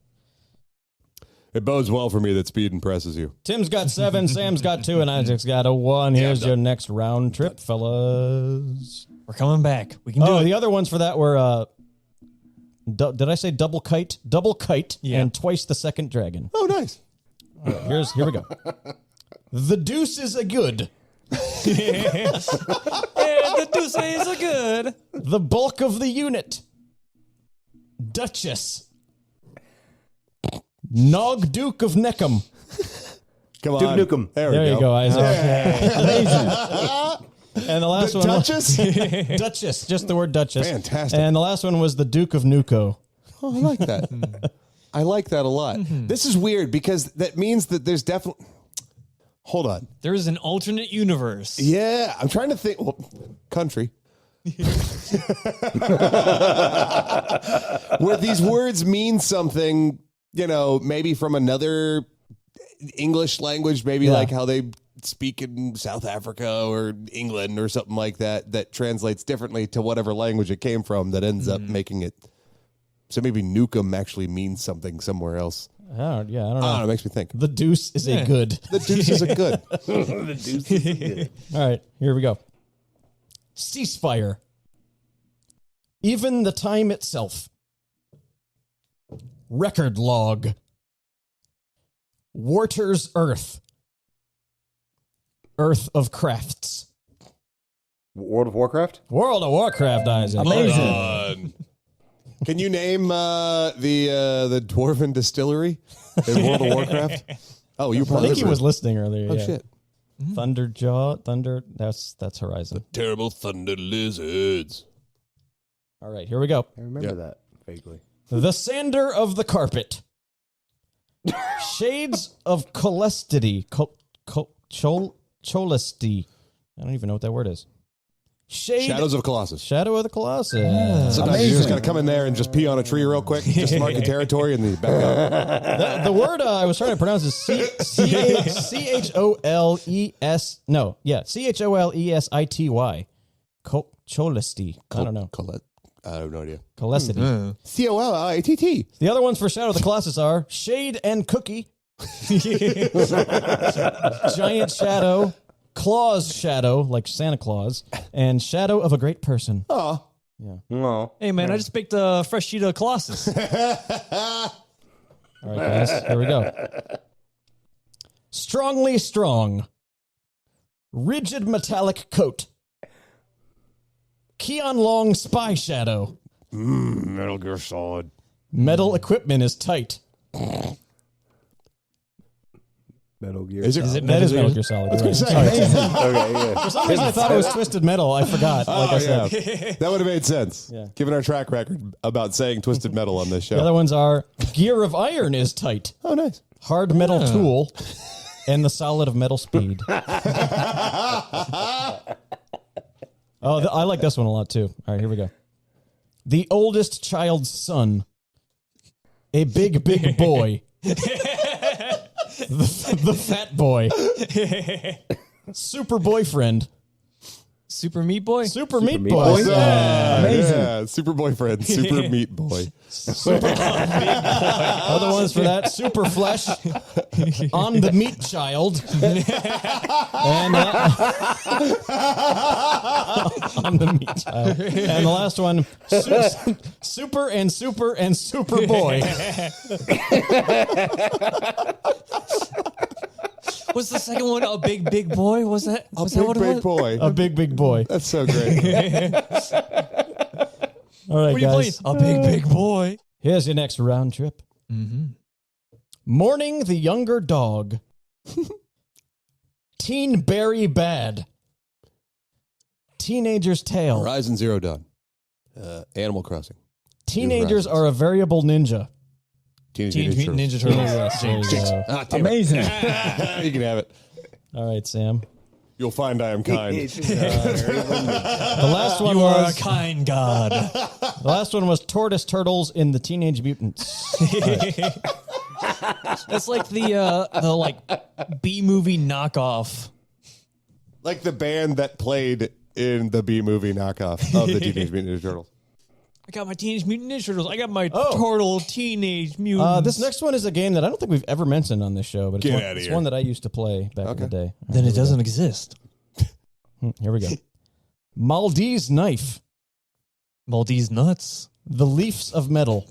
It bodes well for me that speed impresses you. Tim's got 7, Sam's got 2, and Isaac's got a 1. Here's your next round trip, fellas. We're coming back. We can do Oh, it. the other ones for that were, did I say double kite? Double kite Yeah. and twice the second dragon. Oh, nice. All right, here we go. The deuce is a good. Yeah, the Deuce is a good. The bulk of the unit. Duchess. Nog Duke of Neckham. Come on. Duke Nukem. There you go, Isaac. Amazing. And the last The one Duchess? Duchess, just the word Duchess. Fantastic. And the last one was the Duke of Nuco. Oh, I like that. I like that a lot. This is weird because that means that there's definitely... Hold on. There is an alternate universe. Yeah, I'm trying to think. Well, country. Where these words mean something, maybe from another English language, maybe like how they speak in South Africa or England or something like that, that translates differently to whatever language it came from that ends up making it. So maybe Nukem actually means something somewhere else. I don't know. I don't know. It makes me think. The deuce is a good. The deuce is a good. All right, here we go. Ceasefire. Even the time itself. Record log. Warter's Earth. Earth of Crafts. World of Warcraft? World of Warcraft, Isaac. Amazing. Can you name the Dwarven Distillery in World of Warcraft? Oh, you I probably think he was listening earlier. Oh yeah. shit! Thunder. That's Horizon. Terrible thunder lizards. All right, here we go. I remember that vaguely. The Sander of the Carpet. Shades of Cholestity. Cholesty. I don't even know what that word is. Shadows of Colossus. Shadow of the Colossus. Sometimes you just got to come in there and just pee on a tree real quick, just mark the territory, and then you back up. The word I was trying to pronounce is C-H-O-L-E-S. No, yeah, C-H-O-L-E-S-I-T-Y. Cholesty. I don't know. I have no idea. Colosity. COLITT. The other ones for Shadow of the Colossus are Shade and Cookie, Giant Shadow, Claus Shadow, like Santa Claus, and Shadow of a Great Person. Oh. Yeah. No. Hey, man, I just baked a fresh sheet of Colossus. All right, guys, here we go. Strongly strong. Rigid metallic coat. Keon Long Spy Shadow. Metal Gear Solid. Metal equipment is tight. Metal Gear. Is it? That is Metal Gear Solid. You're right. Sorry. Okay, yeah. For some reason, I thought it was Twisted Metal. I forgot. Like I said. That would have made sense. Yeah. Given our track record about saying Twisted Metal on this show. The other ones are Gear of Iron is tight. Oh, nice. Hard Metal Tool. And the Solid of Metal Speed. I like this one a lot, too. All right, here we go. The Oldest Child's Son. A Big, Big Boy. the Fat Boy. Super Boyfriend. Super Meat Boy? Super Meat Meat Boy. Boy? Yeah. Amazing. Yeah, Super Boyfriend, Super Meat Boy. Other ones for that. Super Flesh. On the Meat Child. And on the Meat Child. And the last one, Super and Super and Super Boy. What's the second one? A Big, Big Boy? Was that what it Big was? Boy. A big, big boy. That's so great. All right, What are you playing? guys. A Big, Big Boy. Here's your next round trip. Mourning the Younger Dog. Teen Berry Bad. Teenager's Tale. Horizon Zero Dawn. Animal Crossing. Teenagers are a variable ninja. Teenage Mutant Ninja Turtles. Yes, there you go. Ah, damn Amazing. it. You can have it. All right, Sam. You'll find I am kind. The last one You are a was kind god. the last one was Tortoise Turtles in the Teenage Mutants. That's like the like B movie knockoff. Like the band that played in the B movie knockoff of the Teenage Mutant Ninja Turtles. I got my Teenage Mutant Ninja Turtles. I got my Oh. Turtle Teenage Mutants. This next one is a game that I don't think we've ever mentioned on this show, but Get it's, outta it's here. one that I used to play back in the day. then it doesn't exist. Here we go. Maldives Knife. Maltese nuts. The Leafs of Metal.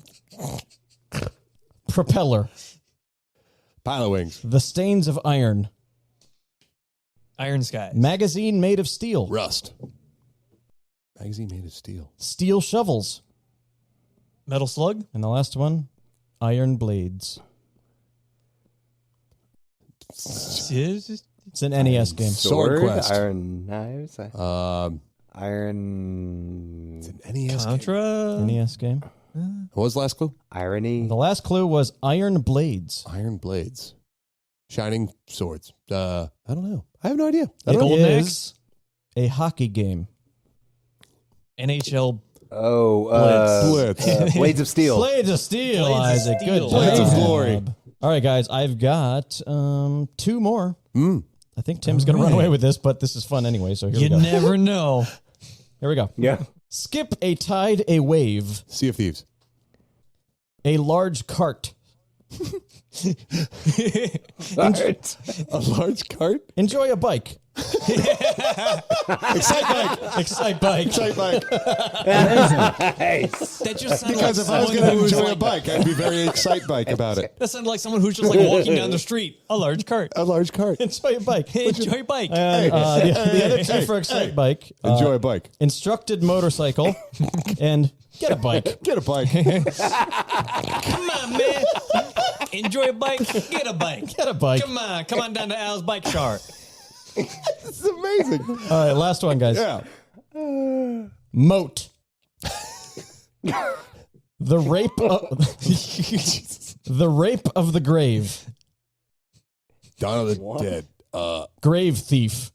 Propeller. Pile of Wings. The Stains of Iron. Iron Skies. Magazine Made of Steel. Rust. Magazine made of steel. Steel Shovels. Metal Slug. And the last one, Iron Blades. It's an NES game. Sword Quest. Iron Knives. Um, Iron. it's an NES game. Contra. NES game. What was the last clue? Irony. The last clue was Iron Blades. Iron Blades. Shining Swords. I don't know. I have no idea. I It don't know. Golden is a hockey game. NHL. Oh, Blitz. Blades of Steel. Blades of Steel, Blades of Isaac. Steel. Good job. Blades of Glory. All right, guys. I've got two more. Mm. I think Tim's going to run away with this, but this is fun anyway. So here You we go. never know. Here we go. Yeah. Skip a tide, a wave, Sea of Thieves. a large cart. Alright. A large cart? Enjoy a bike. Excite Bike. Excite bike. Excite Bike. Nice. That just sounded Because like if I was someone going to who's enjoy a like, bike, I'd be very Excite Bike about it. that sounded like someone who's just like walking down the street. A large cart. A large cart. Enjoy a bike. Enjoy bike. And the other two for Excite Bike. Enjoy a bike. Instructed motorcycle and get a bike. Get a bike. Come on, man. Enjoy a bike. Get a bike. Get a bike. Come on down to Al's bike chart. This is amazing. All right, last one, guys. Yeah. Moat. The rape of the rape of the grave. Dawn of the Dead. Grave thief.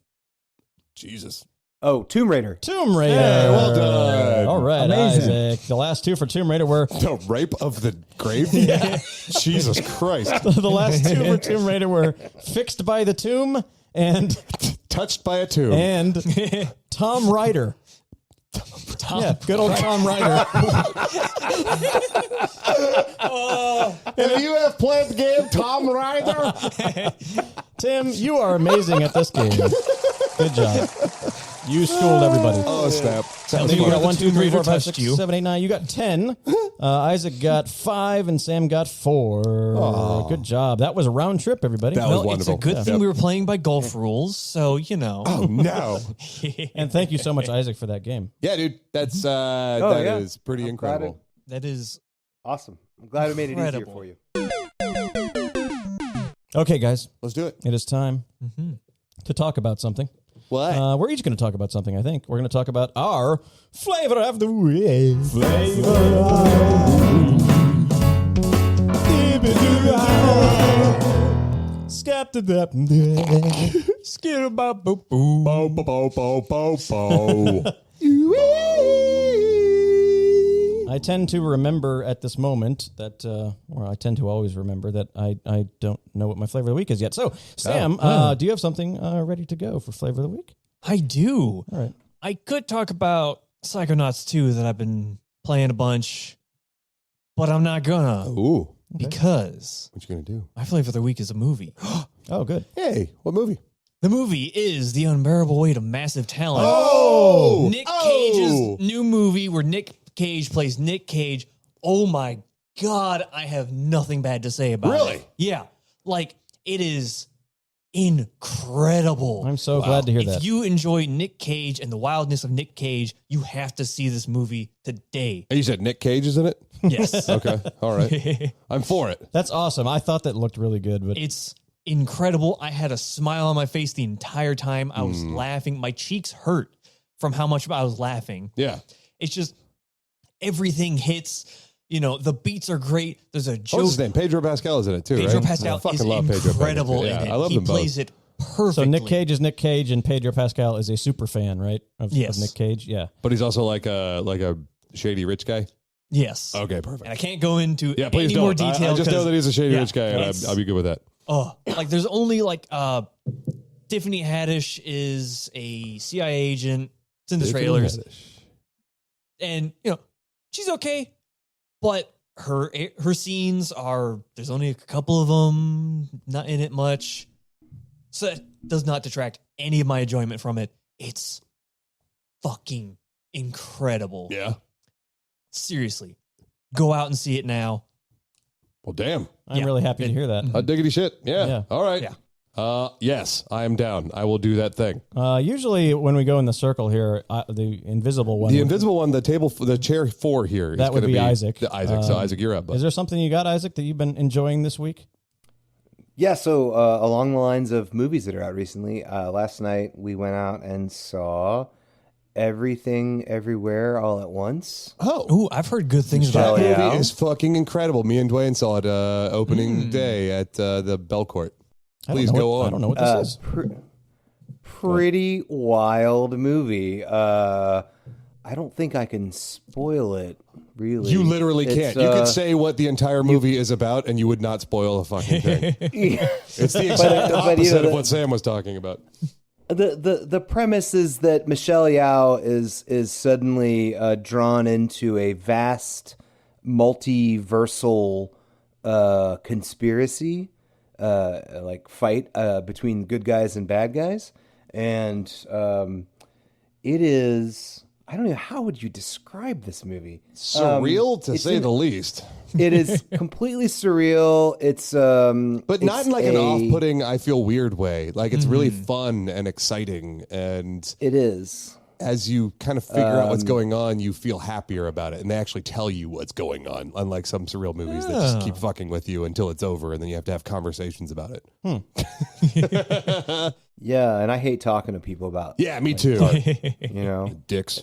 Jesus. Oh, Tomb Raider. Tomb Raider. Hey, well done. All right, Amazing. Isaac. The last two for Tomb Raider were The rape of the grave? Yeah. Jesus Christ. the last two for Tomb Raider were Fixed by the Tomb and Touched by a tomb. Tom Ryder. Yeah, good old Tom Ryder. If you have played the game Tom Ryder, Tim, you are amazing at this game. Good job. You schooled everybody. oh snap! I think you got 1, 2, 3, 4, 5, touched 6, you. 7, 8, 9. You got 10. Isaac got 5, and Sam got 4. Good job. That was a round trip, everybody. That was Well, it's a wonderful. good thing we were playing by golf rules, so Oh no! And thank you so much, Isaac, for that game. Yeah, dude, that's yeah. is pretty I'm glad incredible. that is Awesome. I'm glad we made it easier Incredible. for you. Okay, guys, Let's do it. it is time to talk about something. What? We're each going to talk about something, I think. We're going to talk about our flavor of the week. Flavor of I tend to remember at this moment that, or I tend to always remember that I don't know what my flavor of the week is yet. So, Sam, do you have something ready to go for flavor of the week? I do. All right. I could talk about Psychonauts 2 that I've been playing a bunch, but I'm not gonna Ooh, because what you gonna do? my flavor of the week is a movie. Oh, good. Hey, what movie? The movie is The Unbearable Weight of Massive Talent. Oh, Nick Cage's new movie where Nick Cage plays Nick Cage. Oh my God, I have nothing bad to say about it. Really? Yeah. Like, it is incredible. I'm so glad to hear If that. you enjoy Nick Cage and the wildness of Nick Cage, you have to see this movie today. And you said Nick Cage is in it? Yes. Okay, all right. I'm for it. That's awesome. I thought that looked really good, but It's incredible. I had a smile on my face the entire time. I was laughing. My cheeks hurt from how much I was laughing. Yeah. It's just everything hits. You know, the beats are great. There's a joke. What's his name? Pedro Pascal is in it too, Pedro right? Pascal I fucking is love Pedro incredible Pascal. in Yeah, it. I love He them both. plays it perfectly. so Nick Cage is Nick Cage, and Pedro Pascal is a super fan, right? Of Yes. Nick Cage. Yeah. But he's also like a shady rich guy. Yes. Okay, perfect. And I can't go into Yeah, please any don't. more detail. I just know 'cause- that he's a shady yeah, rich guy, and it's- I'll be good with that. Oh, like there's only like Tiffany Haddish is a CIA agent. It's in the trailers. And you know, she's okay, but her scenes are there's only a couple of them, not in it much. So that does not detract any of my enjoyment from it. It's fucking incredible. Yeah. Seriously. Go out and see it now. Well, damn. I'm Yeah. really happy to hear that. Diggity shit. Yeah. Yeah. All right. Yeah. Yes, I am down. I will do that thing. Usually, when we go in the circle here, the invisible one. The invisible one, the chair 4 here. That is would gonna be Isaac. Isaac. So Isaac, you're up. Bud. Is there something you got, Isaac, that you've been enjoying this week? Yeah, so along the lines of movies that are out recently, last night we went out and saw Everything Everywhere All at Once. Oh, Ooh, I've heard good things that about Hell it. yeah. movie is fucking incredible. Me and Dwayne saw it opening day at the Belcourt. I don't Please know go what- on. I don't know what this is. Pretty wild movie. I don't think I can spoil it, really. You literally It's, can't. You could say what the entire movie is about, and you would not spoil a fucking thing. It's the exact but, you know, opposite of what Sam was talking about. The premise is that Michelle Yeoh is suddenly drawn into a vast multiversal conspiracy, like fight between good guys and bad guys, and it is. I don't know, how would you describe this movie? Surreal, to it's say in- the least. It is completely surreal. It's But not it's in like an a- off-putting, I feel weird way. Like, it's really fun and exciting. And It is. as you kind of figure out what's going on, you feel happier about it. And they actually tell you what's going on, unlike some surreal movies that just keep fucking with you until it's over. And then you have to have conversations about it. Yeah, and I hate talking to people about, Yeah, me too. you know. Dicks.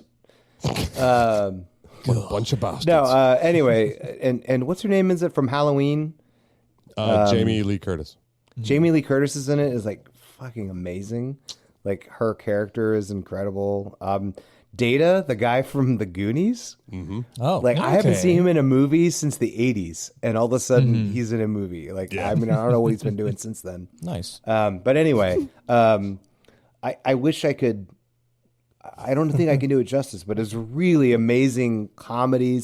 Um, What a bunch of bastards. no, anyway, and what's her name? Is it from Halloween? Jamie Lee Curtis. Jamie Lee Curtis is in it. Is like fucking amazing. Like her character is incredible. Data, the guy from the Goonies. Oh, Like I haven't okay. seen him in a movie since the '80s, and all of a sudden he's in a movie. Like I mean, I don't know what he's been doing since then. nice. But anyway, I wish I could I don't think I can do it justice, but it's a really amazing comedy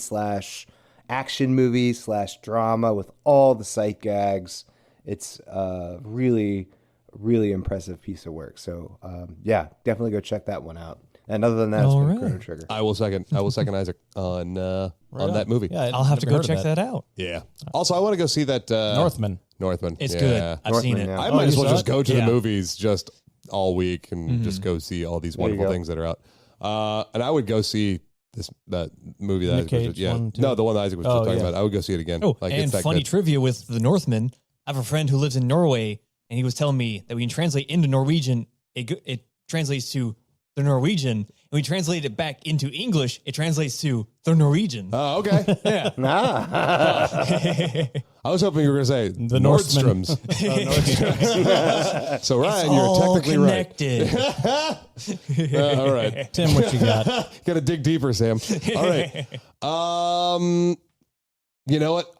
/ action movie / drama with all the sight gags. It's a really, really impressive piece of work. So yeah, definitely go check that one out. And other than that, it's been Chrono Trigger. I will second Isaac on that movie. Yeah, I'll have to go check that out. Yeah. Also, I want to go see that Northman. It's good. I've seen it. Yeah. I might as well just go to the Yeah. movies just all week and just go see all these wonderful things that are out. And I would go see that movie that Nick Cage Isaac was, one, too. no, the one that Isaac was just talking about. I would go see it again. Oh, Like, and it's that funny good. trivia with the Northman. I have a friend who lives in Norway, and he was telling me that when you translate into Norwegian, it translates to the Norwegian. And when you translate it back into English, it translates to the Norwegian. Oh, okay. Yeah. I was hoping you were going to say the Norseman. Nordstrom's. So Ryan, you're All technically connected. right. All right. Tim, what you got? Got to dig deeper, Sam. All right. You know what?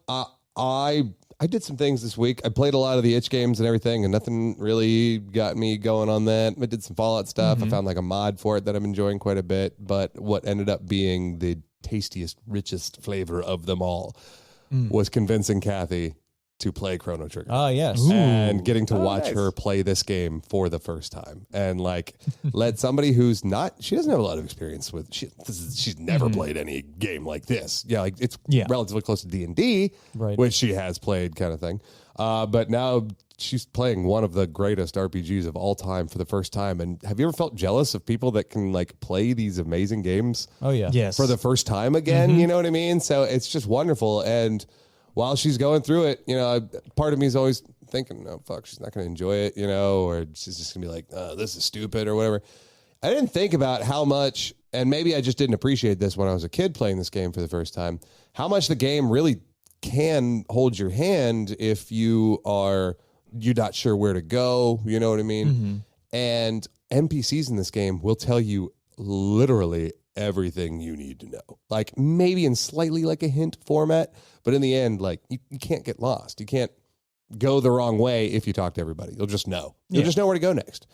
I did some things this week. I played a lot of the itch games and everything, and nothing really got me going on that. I did some Fallout stuff. I found like a mod for it that I'm enjoying quite a bit. But what ended up being the tastiest, richest flavor of them all was convincing Kathy to play Chrono Trigger. Oh, yes. And getting to watch nice. her play this game for the first time, and like let somebody who's she doesn't have a lot of experience with. She's never played any game like this. Yeah, like it's relatively close to D&D, Right. which she has played, kind of thing. But now she's playing one of the greatest RPGs of all time for the first time. And have you ever felt jealous of people that can like play these amazing games? Oh, yeah. Yes. For the first time again, you know what I mean? So it's just wonderful. And while she's going through it, you know, part of me is always thinking, oh, fuck, she's not going to enjoy it, you know, or she's just going to be like, this is stupid or whatever. I didn't think about how much, and maybe I just didn't appreciate this when I was a kid playing this game for the first time, how much the game really can hold your hand if you're not sure where to go, you know what I mean? And NPCs in this game will tell you literally everything you need to know. Like maybe in slightly like a hint format, but in the end, like you can't get lost. You can't go the wrong way if you talk to everybody. You'll just know. You'll just know where to go next.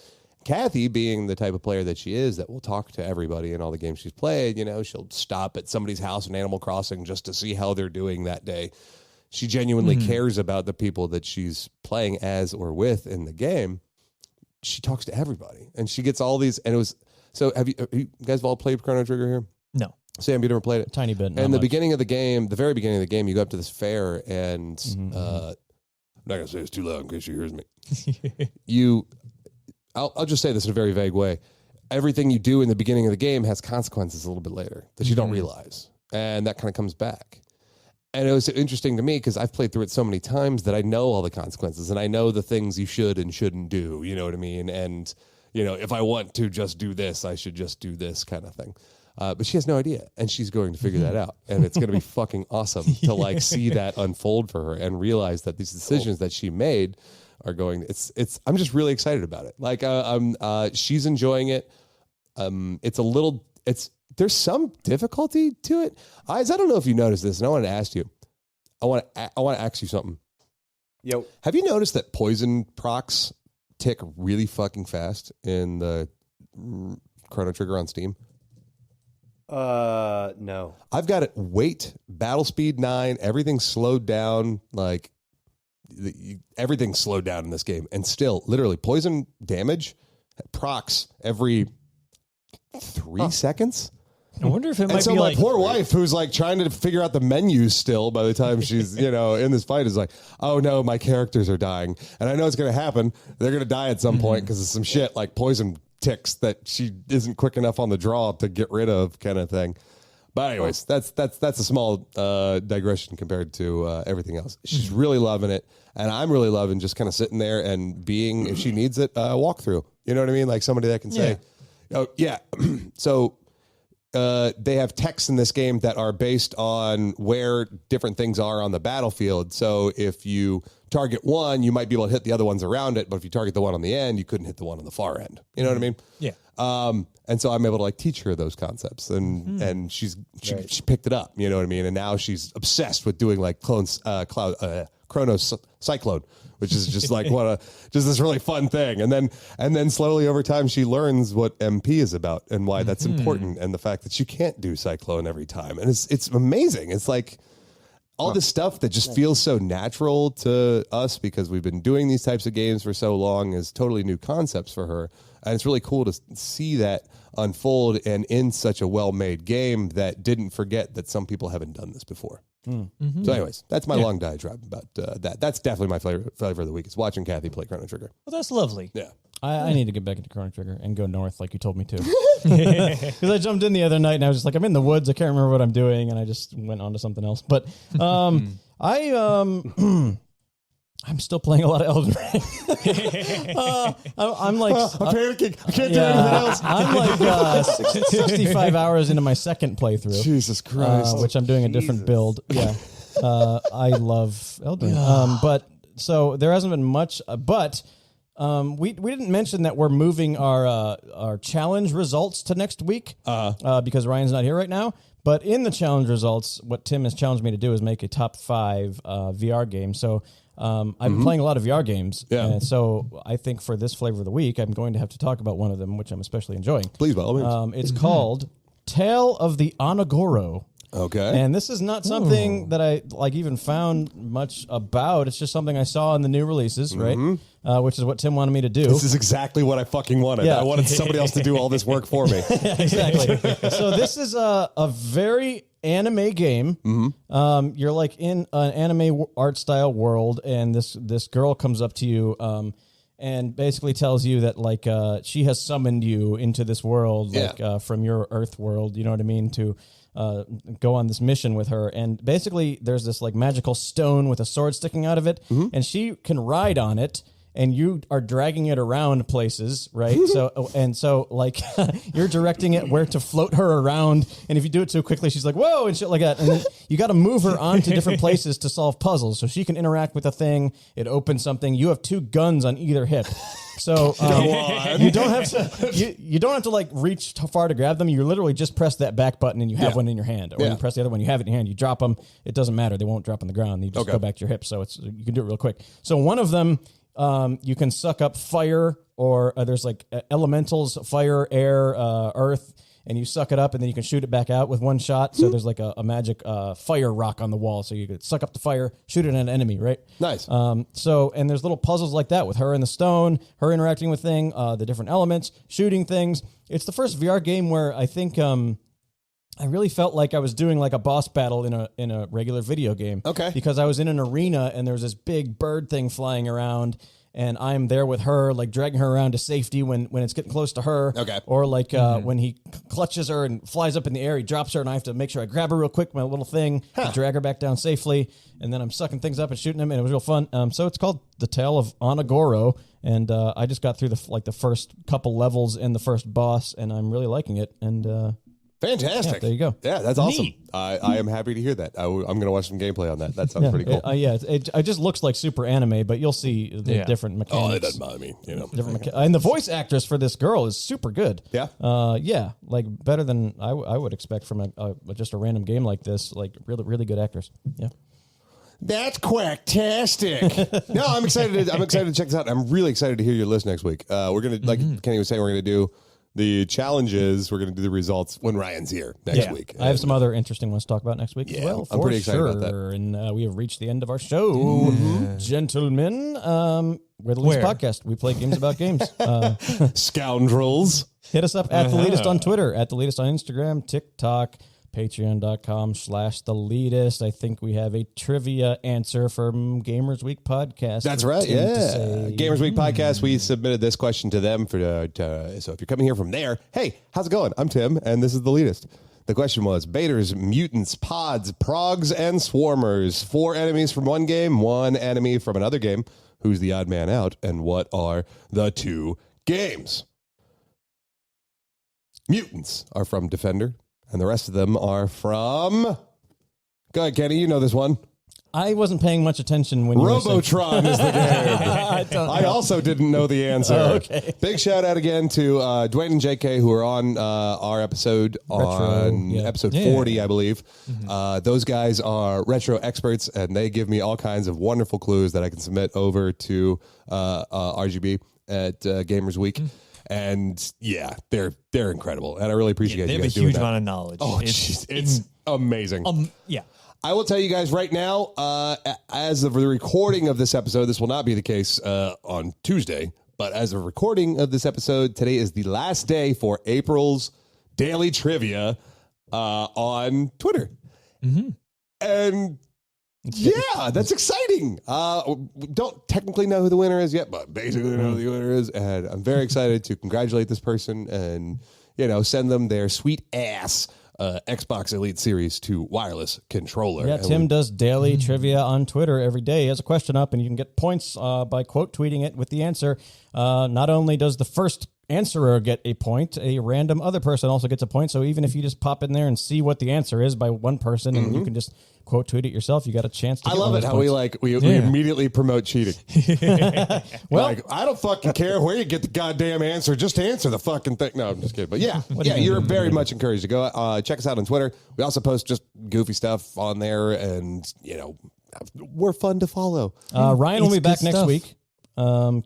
Kathy, being the type of player that she is, that will talk to everybody in all the games she's played, you know, she'll stop at somebody's house in Animal Crossing just to see how they're doing that day. She genuinely cares about the people that she's playing as or with in the game. She talks to everybody, and she gets all these. And it was so. Have you guys all played Chrono Trigger here? No. Sam, you never played it? Tiny bit. And the beginning of the game, the very beginning of the game, you go up to this fair, and I'm not gonna say it's too loud in case she hears me. I'll just say this in a very vague way. Everything you do in the beginning of the game has consequences a little bit later that you don't realize, and that kind of comes back. And it was interesting to me because I've played through it so many times that I know all the consequences, and I know the things you should and shouldn't do. You know what I mean? And you know, if I want to just do this, I should just do this kind of thing. But she has no idea, and she's going to figure that out, and it's going to be fucking awesome to like see that unfold for her and realize that these decisions that she made are going. I'm just really excited about it. Like, she's enjoying it. There's some difficulty to it. I don't know if you noticed this, and I wanted to ask you. I want to ask you something. Yo, have you noticed that poison procs tick really fucking fast in the Chrono Trigger on Steam? No. I've got it. Weight, battle speed 9, everything's slowed down. Like everything's slowed down in this game, and still, literally, poison damage procs every 3 seconds. I wonder if it might so be my like poor wife, who's like trying to figure out the menus still by the time she's, you know, in this fight, is like, oh no, my characters are dying. And I know it's going to happen. They're going to die at some point because of some shit like poison ticks that she isn't quick enough on the draw to get rid of, kind of thing. But anyways, that's a small digression compared to everything else. She's really loving it. And I'm really loving just kind of sitting there and being, if she needs it, walk through. You know what I mean? Like somebody that can say, oh, yeah. So they have texts in this game that are based on where different things are on the battlefield. So if you target one, you might be able to hit the other ones around it. But if you target the one on the end, you couldn't hit the one on the far end. You know what I mean? Yeah. And so I'm able to like teach her those concepts, and she picked it up. You know what I mean? And now she's obsessed with doing like clone Chronos Cyclone, which is just like just this really fun thing. And then slowly over time, she learns what MP is about and why that's important, and the fact that you can't do Cyclone every time. And it's amazing. It's like all this stuff that just feels so natural to us because we've been doing these types of games for so long is totally new concepts for her. And it's really cool to see that unfold and in such a well-made game that didn't forget that some people haven't done this before. So anyways, that's my long diatribe about that. That's definitely my flavor of the week. Is watching Kathy play Chrono Trigger. Well, that's lovely. Yeah. I need to get back into Chrono Trigger and go north like you told me to. Because I jumped in the other night and I was just like, I'm in the woods. I can't remember what I'm doing. And I just went on to something else. But I'm still playing a lot of Elden Ring. I'm like... I'm panicking. I can't do anything else. I'm like 65 hours into my second playthrough. Jesus Christ. Which I'm doing a different build. Yeah. I love Elden Ring. But so there hasn't been much... but... we didn't mention that we're moving our challenge results to next week because Ryan's not here right now. But in the challenge results, what Tim has challenged me to do is make a top 5 VR game. So I've been playing a lot of VR games. Yeah. And so I think for this flavor of the week, I'm going to have to talk about one of them, which I'm especially enjoying. Please, by all means. It's called Tale of the Onagoro. Okay. And this is not something that I even found much about. It's just something I saw in the new releases, right? Which is what Tim wanted me to do. This is exactly what I fucking wanted. Yeah. I wanted somebody else to do all this work for me. Exactly. So this is a very anime game. You're like in an anime art style world, and this girl comes up to you and basically tells you that like she has summoned you into this world, like from your Earth world. You know what I mean? To go on this mission with her, and basically there's this like magical stone with a sword sticking out of it, and she can ride on it, and you are dragging it around places, right? so like you're directing it where to float her around, and if you do it too quickly, she's like whoa and shit like that, and then you got to move her onto different places to solve puzzles, so she can interact with a thing. It opens something. You have 2 guns on either hip. So you don't have to you don't have to like reach far to grab them. You literally just press that back button and you have one in your hand. Or you press the other one, you have it in your hand. You drop them. It doesn't matter. They won't drop on the ground. You just go back to your hip. So you can do it real quick. So one of them, you can suck up fire, or there's like elementals, fire, air, earth, and you suck it up, and then you can shoot it back out with one shot. So there's like a magic fire rock on the wall, so you could suck up the fire, shoot it at an enemy, right? Nice. And there's little puzzles like that with her in the stone, her interacting with the different elements, shooting things. It's the first VR game where I think I really felt like I was doing like a boss battle in a regular video game. Okay. Because I was in an arena and there was this big bird thing flying around, and I'm there with her, like dragging her around to safety when it's getting close to her. Okay. Or like when he clutches her and flies up in the air, he drops her, and I have to make sure I grab her real quick, my little thing, to drag her back down safely. And then I'm sucking things up and shooting them, and it was real fun. So it's called The Tale of Onagoro, and I just got through the first couple levels in the first boss, and I'm really liking it. And fantastic. yeah, there you go. Yeah, that's awesome. Neat. I am happy to hear that. I'm going to watch some gameplay on that. That sounds pretty cool. It just looks like super anime, but you'll see the different mechanics. Oh, it doesn't bother me. And the voice actress for this girl is super good. Yeah? Like better than I would expect from just a random game like this. Like really, really good actors. Yeah. That's quacktastic. No, I'm excited. I'm excited to check this out. I'm really excited to hear your list next week. We're going to, like Kenny was saying, we're going to do the challenges. We're going to do the results when Ryan's here next week. I have some other interesting ones to talk about next week as well. I'm pretty excited about that. And we have reached the end of our show, gentlemen. We're the Leetist Podcast. We play games about games. Scoundrels. Hit us up at the Leetist on Twitter, at the Leetist on Instagram, TikTok, patreon.com/the Leetist. I think we have a trivia answer from Gamers Week Podcast. That's right. Yeah. Gamers Week Podcast. We submitted this question to them so if you're coming here from there, hey, how's it going? I'm Tim, and this is the Leetist. The question was Baiters, mutants, pods, progs, and swarmers. 4 enemies from one game, 1 enemy from another game. Who's the odd man out, and what are the 2 games? Mutants are from Defender, and the rest of them are from... Go ahead, Kenny. You know this one. I wasn't paying much attention when you were saying. Robotron is the game. I also didn't know the answer. Oh, okay. Big shout out again to Dwayne and JK who are on our episode episode 40, I believe. Those guys are retro experts, and they give me all kinds of wonderful clues that I can submit over to RGB at Gamers Week. And yeah, they're incredible, and I really appreciate They you have a guys doing huge that. amount of knowledge. Oh, it's amazing. Yeah. I will tell you guys right now, as of the recording of this episode, this will not be the case on Tuesday, but as of recording of this episode, today is the last day for April's daily trivia on Twitter. And yeah, that's exciting. Don't technically know who the winner is yet, but basically know who the winner is. And I'm very excited to congratulate this person and, send them their sweet ass Xbox Elite Series 2 wireless controller. Yeah, Tim does daily trivia on Twitter every day. He has a question up, and you can get points by quote tweeting it with the answer. Not only does the first answerer get a point, a random other person also gets a point. So even if you just pop in there and see what the answer is by one person, and you can just quote tweet it yourself, you got a chance to get I love one it of how those we points. we immediately promote cheating. Well, I don't fucking care where you get the goddamn answer. Just answer the fucking thing. No, I'm just kidding. But yeah, you're very much encouraged to go check us out on Twitter. We also post just goofy stuff on there, and we're fun to follow. Ryan will be back good next stuff. week.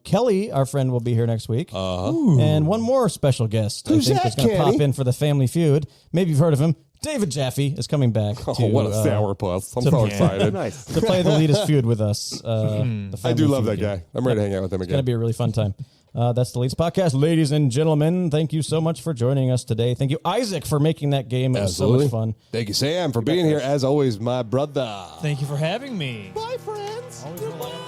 Kelly, our friend, will be here next week. And one more special guest, Who's I think, that, is going to Kenny? pop in for the Family Feud. Maybe you've heard of him. David Jaffe is coming back to, What a sourpuss. I'm so excited. Nice. to play the Leetist feud with us. The I do Family love that Feud guy. game. I'm ready to hang out with him It's going to again. be a really fun time. That's the Leetist podcast. Ladies and gentlemen, thank you so much for joining us today. Thank you, Isaac, for making that game. It was so much fun. Thank you, Sam, for being here. As always, my brother. Thank you for having me. Bye, friends. Always rely on